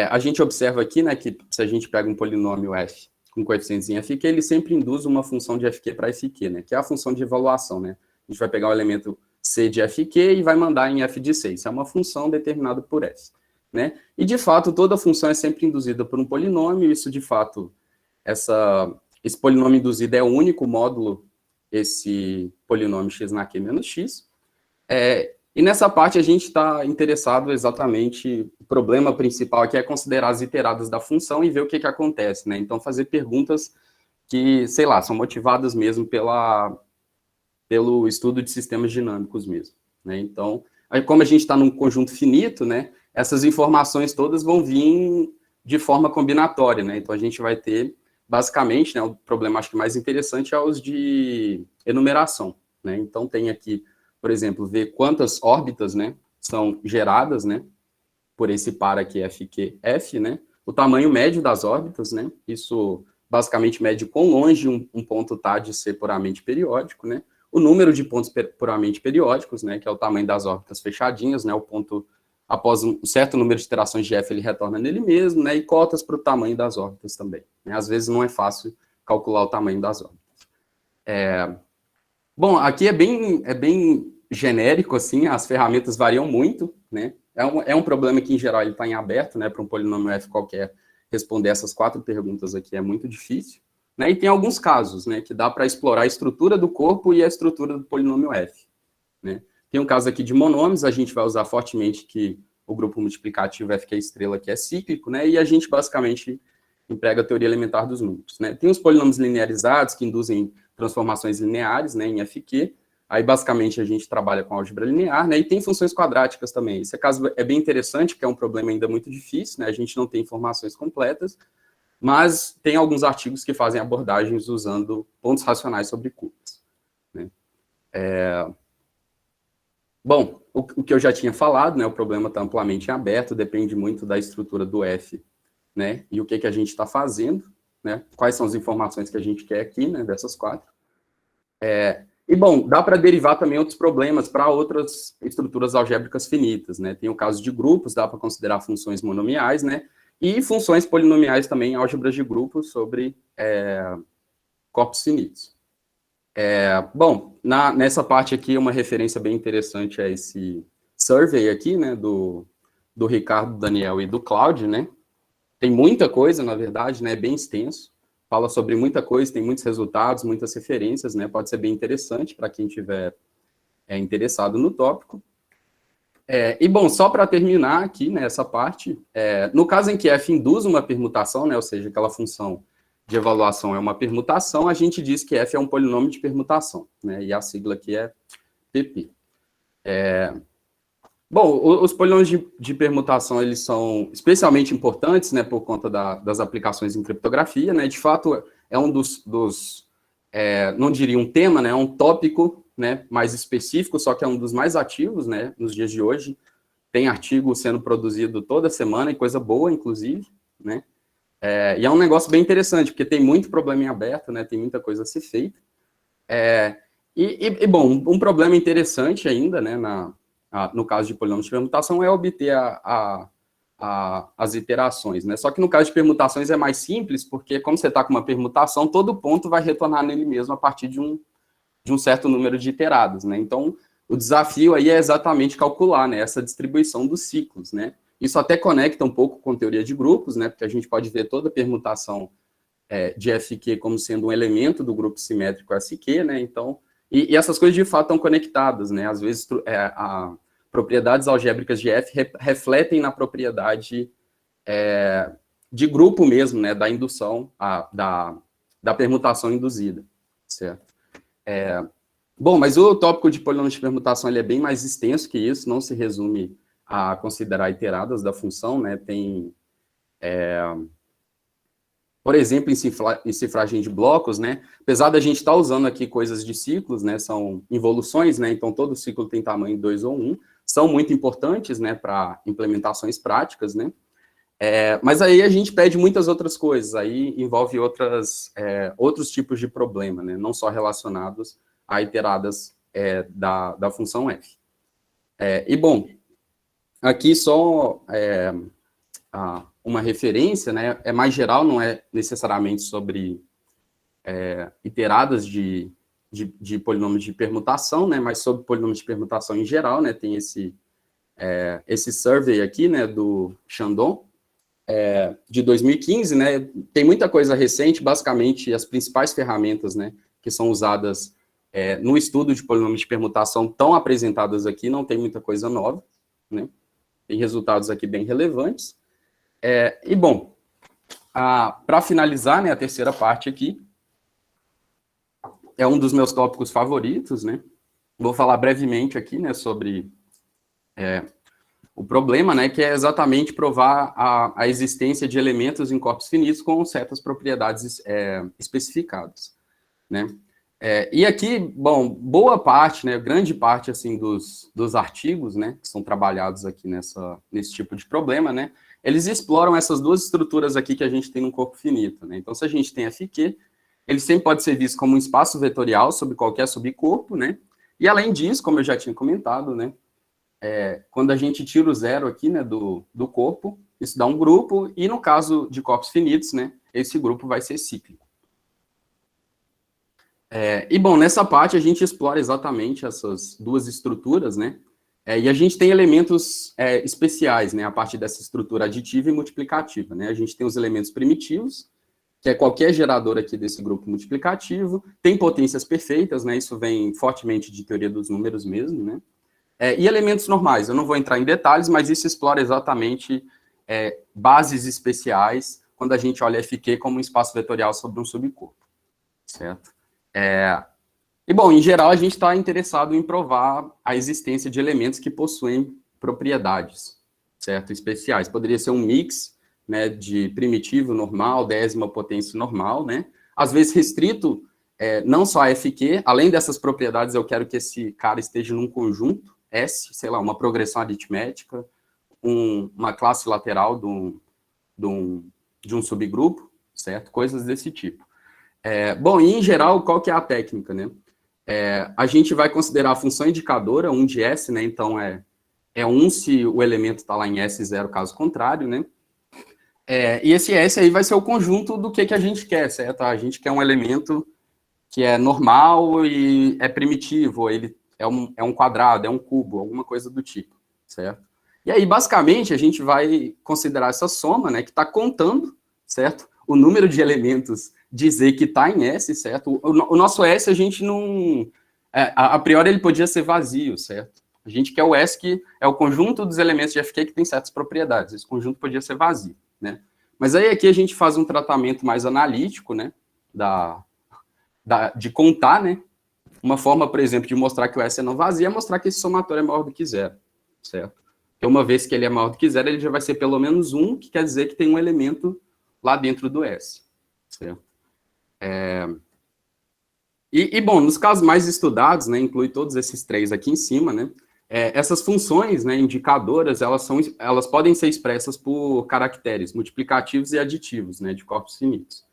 A gente observa aqui, né, que se a gente pega um polinômio f com coeficientes em fq, ele sempre induz uma função de fq para fq, né, que é a função de evaluação, né. A gente vai pegar o elemento c de fq e vai mandar em f de c. Isso é uma função determinada por f, né. E, de fato, toda função é sempre induzida por um polinômio, isso, de fato, esse polinômio induzido é o único módulo, esse polinômio x na q menos x. E nessa parte a gente está interessado exatamente, o problema principal aqui é considerar as iteradas da função e ver o que acontece, né? Então, fazer perguntas que, sei lá, são motivadas mesmo pelo estudo de sistemas dinâmicos mesmo, né? Então, aí, como a gente está num conjunto finito, né, essas informações todas vão vir de forma combinatória, né? Então, a gente vai ter, basicamente, né, o problema acho que mais interessante é os de enumeração, né? Então, tem aqui, por exemplo, ver quantas órbitas, né, são geradas, né, por esse par aqui FQF, né, o tamanho médio das órbitas, né, isso basicamente mede quão longe um ponto está de ser puramente periódico, né, o número de pontos puramente periódicos, né, que é o tamanho das órbitas fechadinhas, né, o ponto, após um certo número de iterações de F, ele retorna nele mesmo, né, e cotas para o tamanho das órbitas também, né, às vezes não é fácil calcular o tamanho das órbitas. Bom, aqui é bem genérico, assim, as ferramentas variam muito, né? É um problema que, em geral, ele está em aberto, né? Para um polinômio f qualquer, responder essas 4 perguntas aqui é muito difícil, né? E tem alguns casos, né? Que dá para explorar a estrutura do corpo e a estrutura do polinômio f, né? Tem um caso aqui de monômios, a gente vai usar fortemente que o grupo multiplicativo f, que é estrela, que é cíclico, né? E a gente, basicamente, emprega a teoria elementar dos números, né? Tem os polinômios linearizados, que induzem transformações lineares, né, em FQ, aí basicamente a gente trabalha com álgebra linear, né, e tem funções quadráticas também. Esse caso é bem interessante, porque é um problema ainda muito difícil, né, a gente não tem informações completas, mas tem alguns artigos que fazem abordagens usando pontos racionais sobre curvas, né. Bom, o que eu já tinha falado, né, o problema está amplamente em aberto, depende muito da estrutura do F, né, e o que a gente está fazendo, né, quais são as informações que a gente quer aqui, né, dessas 4. E, bom, dá para derivar também outros problemas para outras estruturas algébricas finitas, né, tem o caso de grupos, dá para considerar funções monomiais, né, e funções polinomiais também, álgebras de grupos sobre corpos finitos. Bom, nessa parte aqui, uma referência bem interessante é esse survey aqui, né, do Ricardo, Daniel e do Cláudio, né. Tem muita coisa, na verdade, né, é bem extenso, fala sobre muita coisa, tem muitos resultados, muitas referências, né, pode ser bem interessante para quem tiver interessado no tópico. E, bom, só para terminar aqui, né, essa parte, no caso em que f induz uma permutação, né, ou seja, aquela função de evaluação é uma permutação, a gente diz que f é um polinômio de permutação, né, e a sigla aqui é PP. Bom, os polinômios de permutação, eles são especialmente importantes, né, por conta das aplicações em criptografia, né, de fato, é um não diria um tema, né, é um tópico, né, mais específico, só que é um dos mais ativos, né, nos dias de hoje, tem artigo sendo produzido toda semana, e coisa boa, inclusive, né, e é um negócio bem interessante, porque tem muito problema em aberto, né, tem muita coisa a ser feita, bom, um problema interessante ainda, né, no caso de polinômios de permutação, é obter as iterações, né? Só que no caso de permutações é mais simples, porque como você está com uma permutação, todo ponto vai retornar nele mesmo a partir de um certo número de iterados, né? Então, o desafio aí é exatamente calcular, né, essa distribuição dos ciclos, né? Isso até conecta um pouco com teoria de grupos, né? Porque a gente pode ver toda a permutação de FQ como sendo um elemento do grupo simétrico SQ, né? Então, e essas coisas de fato estão conectadas, né? Às vezes propriedades algébricas de F refletem na propriedade de grupo mesmo, né? Da indução, da permutação induzida, certo? Bom, mas o tópico de polinômios de permutação ele é bem mais extenso que isso, não se resume a considerar iteradas da função, né? Tem, por exemplo, em cifragem de blocos, né? Apesar da gente estar usando aqui coisas de ciclos, né? São involuções, né? Então, todo ciclo tem tamanho 2 ou 1, são muito importantes, né? Para implementações práticas, né? Mas aí a gente pede muitas outras coisas, aí envolve outros tipos de problema, né? Não só relacionados a iteradas da função f. E, bom, aqui só uma referência, né? É mais geral, não é necessariamente sobre iteradas de polinômios de permutação, né? Mas sobre polinômios de permutação em geral, né? Tem esse survey aqui, né? Do Chandon, de 2015, né? Tem muita coisa recente, basicamente as principais ferramentas, né? Que são usadas no estudo de polinômios de permutação estão apresentadas aqui, não tem muita coisa nova, né? Tem resultados aqui bem relevantes. E, bom, para finalizar, né, a terceira parte aqui, é um dos meus tópicos favoritos, né? Vou falar brevemente aqui, né, sobre o problema, né, que é exatamente provar a existência de elementos em corpos finitos com certas propriedades especificadas, né? E aqui, bom, boa parte, né, grande parte, assim, dos artigos, né, que são trabalhados aqui nesse tipo de problema, né, eles exploram essas duas estruturas aqui que a gente tem num corpo finito, né. Então, se a gente tem FQ, ele sempre pode ser visto como um espaço vetorial sobre qualquer subcorpo, né, e além disso, como eu já tinha comentado, né, quando a gente tira o zero aqui, né, do corpo, isso dá um grupo, e no caso de corpos finitos, né, esse grupo vai ser cíclico. E, bom, nessa parte a gente explora exatamente essas duas estruturas, né? E a gente tem elementos especiais, né? A partir dessa estrutura aditiva e multiplicativa, né? A gente tem os elementos primitivos, que é qualquer gerador aqui desse grupo multiplicativo, tem potências perfeitas, né? Isso vem fortemente de teoria dos números mesmo, né? E elementos normais, eu não vou entrar em detalhes, mas isso explora exatamente bases especiais quando a gente olha FQ como um espaço vetorial sobre um subcorpo, certo? E, bom, em geral, a gente está interessado em provar a existência de elementos que possuem propriedades, certo? Especiais. Poderia ser um mix, né, de primitivo normal, décima potência normal, né? Às vezes restrito, não só a FQ, além dessas propriedades, eu quero que esse cara esteja num conjunto, S, sei lá, uma progressão aritmética, uma classe lateral de um subgrupo, certo? Coisas desse tipo. Bom, e em geral, qual que é a técnica, né? A gente vai considerar a função indicadora, 1 de S, né? Então, 1 se o elemento está lá em S0, caso contrário, né? E esse S aí vai ser o conjunto do que a gente quer, certo? A gente quer um elemento que é normal e é primitivo, ele é um quadrado, é um cubo, alguma coisa do tipo, certo? E aí, basicamente, a gente vai considerar essa soma, né? Que está contando, certo? O número de elementos dizer que está em S, certo? O nosso S, a gente não... a priori, ele podia ser vazio, certo? A gente quer o S, que é o conjunto dos elementos de FQ que tem certas propriedades. Esse conjunto podia ser vazio, né? Mas aí, aqui, a gente faz um tratamento mais analítico, né? De contar, né? Uma forma, por exemplo, de mostrar que o S é não vazio é mostrar que esse somatório é maior do que zero, certo? Porque uma vez que ele é maior do que zero, ele já vai ser pelo menos 1, que quer dizer que tem um elemento lá dentro do S, certo? Bom, nos casos mais estudados, né, inclui todos esses três aqui em cima, né, essas funções, né, indicadoras, elas podem ser expressas por caracteres multiplicativos e aditivos, né, de corpos finitos.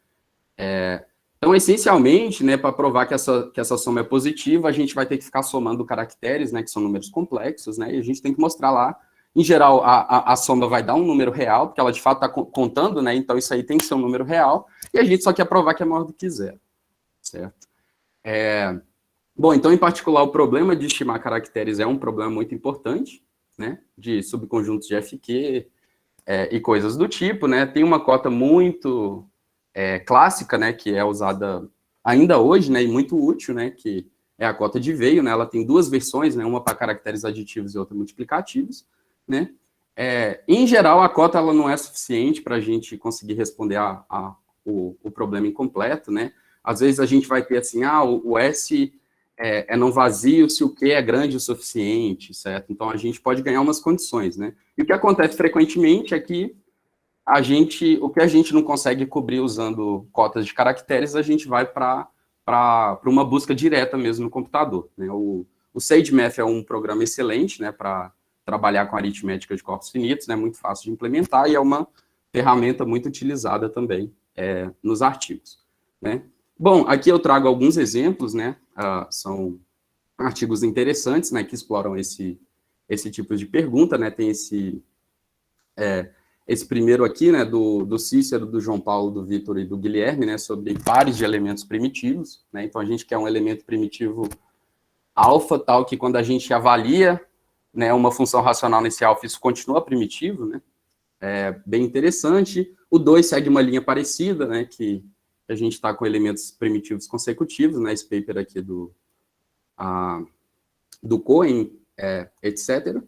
Então, essencialmente, né, para provar que essa soma é positiva, a gente vai ter que ficar somando caracteres, né, que são números complexos, né, e a gente tem que mostrar lá. Em geral, a soma vai dar um número real, porque ela de fato está contando, né? Então isso aí tem que ser um número real, e a gente só quer provar que é maior do que zero, certo? Bom, então, em particular, o problema de estimar caracteres é um problema muito importante, né? De subconjuntos de FQ e coisas do tipo, né? Tem uma cota muito clássica, né? Que é usada ainda hoje, né? E muito útil, né? Que é a cota de Weyl, né? Ela tem duas versões, né? Uma para caracteres aditivos e outra multiplicativos, né? Em geral, a cota ela não é suficiente para a gente conseguir responder o problema incompleto, né? Às vezes a gente vai ter assim, o S é não vazio se o Q é grande o suficiente, certo? Então, a gente pode ganhar umas condições, né? E o que acontece frequentemente é que o que a gente não consegue cobrir usando cotas de caracteres, a gente vai para uma busca direta mesmo no computador, né? O SageMath é um programa excelente, né, para trabalhar com aritmética de corpos finitos, né, muito fácil de implementar e é uma ferramenta muito utilizada também nos artigos, né? Bom, aqui eu trago alguns exemplos, né, são artigos interessantes, né, que exploram esse tipo de pergunta, né, tem esse primeiro aqui, né, do Cícero, do João Paulo, do Vitor e do Guilherme, né, sobre pares de elementos primitivos, né, então a gente quer um elemento primitivo alfa, tal que quando a gente avalia, né, uma função racional nesse alfa, isso continua primitivo, né, bem interessante. O 2 segue uma linha parecida, né, que a gente está com elementos primitivos consecutivos, né, esse paper aqui do Cohen, etc.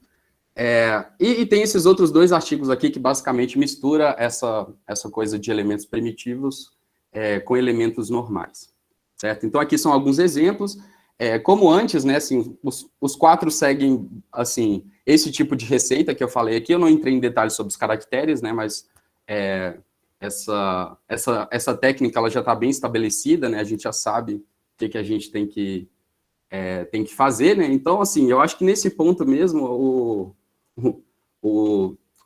E tem esses outros 2 artigos aqui que basicamente mistura essa coisa de elementos primitivos com elementos normais, certo? Então, aqui são alguns exemplos. Como antes, né, assim, os 4 seguem, assim, esse tipo de receita que eu falei aqui. Eu não entrei em detalhes sobre os caracteres, né, mas essa técnica ela já está bem estabelecida, né, a gente já sabe o que a gente tem que fazer, né, então, assim, eu acho que nesse ponto mesmo,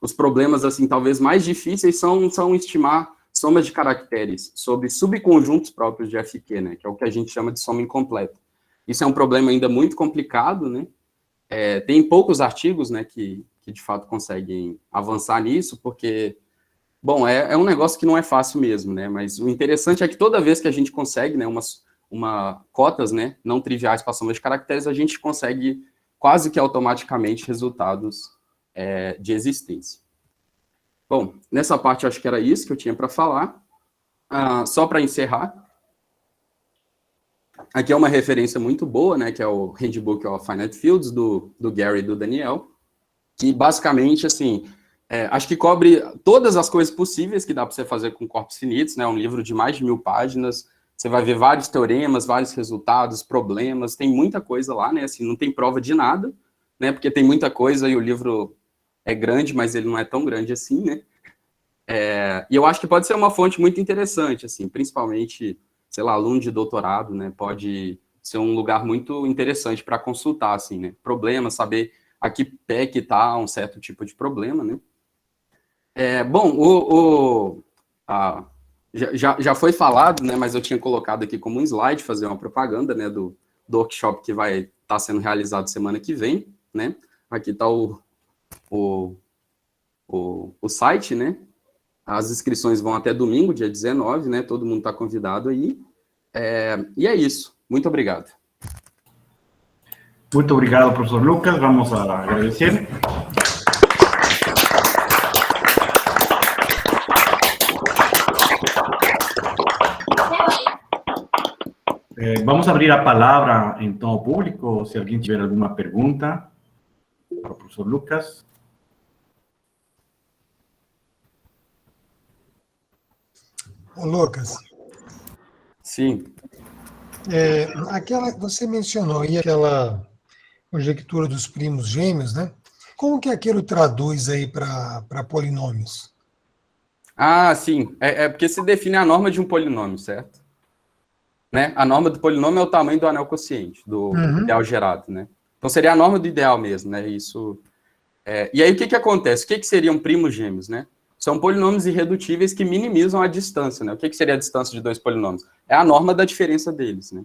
os problemas, assim, talvez mais difíceis são estimar somas de caracteres sobre subconjuntos próprios de FQ, né, que é o que a gente chama de soma incompleta. Isso é um problema ainda muito complicado, né, tem poucos artigos, né, que de fato conseguem avançar nisso, porque, bom, é um negócio que não é fácil mesmo, né, mas o interessante é que toda vez que a gente consegue, né, cotas, né, não triviais para soma de caracteres, a gente consegue quase que automaticamente resultados de existência. Bom, nessa parte eu acho que era isso que eu tinha para falar. Só para encerrar, aqui é uma referência muito boa, né, que é o Handbook of Finite Fields, do Gary e do Daniel, que basicamente, assim, acho que cobre todas as coisas possíveis que dá para você fazer com corpos finitos, né, um livro de mais de 1000 páginas, você vai ver vários teoremas, vários resultados, problemas, tem muita coisa lá, né, assim, não tem prova de nada, né, porque tem muita coisa e o livro é grande, mas ele não é tão grande assim, né, e eu acho que pode ser uma fonte muito interessante, assim, principalmente, sei lá, aluno de doutorado, né, pode ser um lugar muito interessante para consultar, assim, né, problemas, saber a que pé que está um certo tipo de problema, né. Bom, já foi falado, né, mas eu tinha colocado aqui como um slide, fazer uma propaganda, né, do workshop que vai estar sendo realizado semana que vem, né, aqui está o site, né, as inscrições vão até domingo, dia 19, né, todo mundo está convidado aí, e é isso, muito obrigado. Muito obrigado, professor Lucas, vamos agradecer. Vamos abrir a palavra, então, ao público, se alguém tiver alguma pergunta para o professor Lucas. Ô, Lucas. Sim. Você mencionou aí aquela conjectura dos primos gêmeos, né? Como que aquilo traduz aí para polinômios? Sim, porque se define a norma de um polinômio, certo? Né? A norma do polinômio é o tamanho do anel quociente, do ideal gerado, né? Então, seria a norma do ideal mesmo, né? Isso. E aí, o que acontece? O que seriam primos gêmeos, né? São polinômios irredutíveis que minimizam a distância, né? O que seria a distância de 2 polinômios? É a norma da diferença deles, né?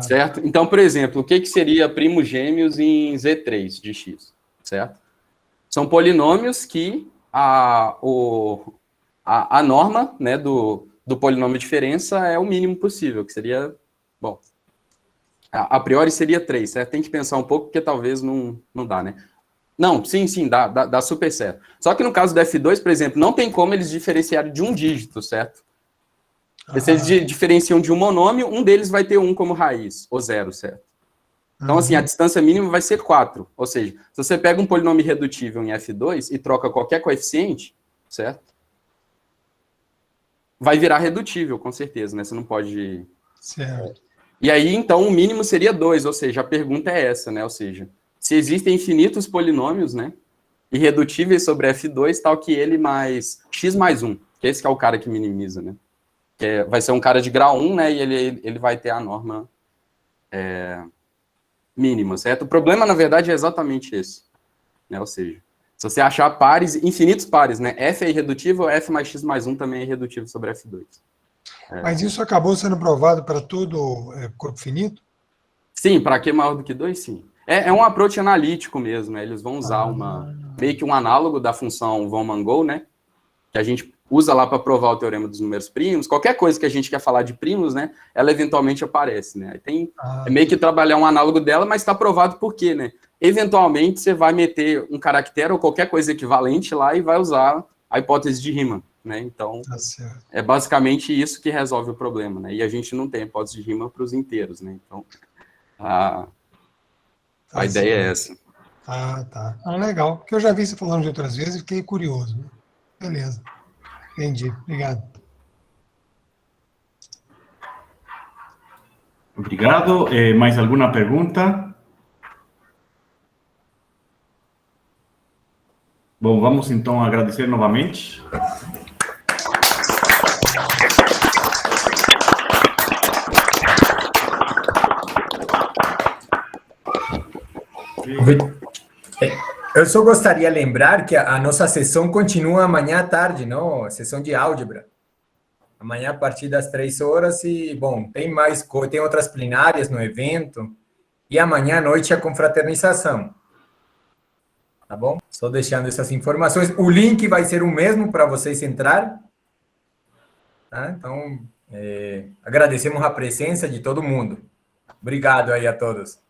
Certo? Então, por exemplo, o que seria primos gêmeos em Z3 de x, certo? São polinômios que a norma, né, do polinômio de diferença é o mínimo possível, que seria, bom, a priori seria 3, certo? Tem que pensar um pouco, porque talvez não dá, né? Não, sim, dá super certo. Só que no caso do F2, por exemplo, não tem como eles diferenciarem de um dígito, certo? Se eles diferenciam de um monômio, um deles vai ter 1 como raiz, ou 0, certo? Então, assim, a distância mínima vai ser 4. Ou seja, se você pega um polinômio irredutível em F2 e troca qualquer coeficiente, certo? Vai virar redutível, com certeza, né? Você não pode... Certo. E aí, então, o mínimo seria 2, ou seja, a pergunta é essa, né? Ou seja, se existem infinitos polinômios, né? Irredutíveis sobre F2, tal que ele mais x mais 1, que esse que é o cara que minimiza, né? Vai ser um cara de grau 1, né? E ele vai ter a norma mínima, certo? O problema, na verdade, é exatamente esse, né? Ou seja, se você achar pares, infinitos pares, né? F é irredutível, F mais x mais 1 também é irredutível sobre F2. Mas isso acabou sendo provado para todo corpo finito? Sim, para Q maior do que 2, sim. É um approach analítico mesmo, né? Eles vão usar meio que um análogo da função von Mangold, né? Que a gente usa lá para provar o teorema dos números primos. Qualquer coisa que a gente quer falar de primos, né? Ela eventualmente aparece, né? É meio que trabalhar um análogo dela, mas está provado por quê, né? Eventualmente você vai meter um caractere ou qualquer coisa equivalente lá e vai usar a hipótese de Riemann, né? Então, é basicamente isso que resolve o problema, né? E a gente não tem hipótese de Riemann para os inteiros, né? Então, a ideia é essa. Tá. Legal. Porque eu já vi você falando de outras vezes e fiquei curioso. Né? Beleza. Entendi. Obrigado. Obrigado. Mais alguma pergunta? Bom, vamos então agradecer novamente. Eu só gostaria de lembrar que a nossa sessão continua amanhã à tarde, não? A sessão de álgebra. Amanhã a partir das 3 horas e, bom, tem outras plenárias no evento. E amanhã à noite a confraternização. Tá bom? Só deixando essas informações. O link vai ser o mesmo para vocês entrar. Tá? Então, agradecemos a presença de todo mundo. Obrigado aí a todos.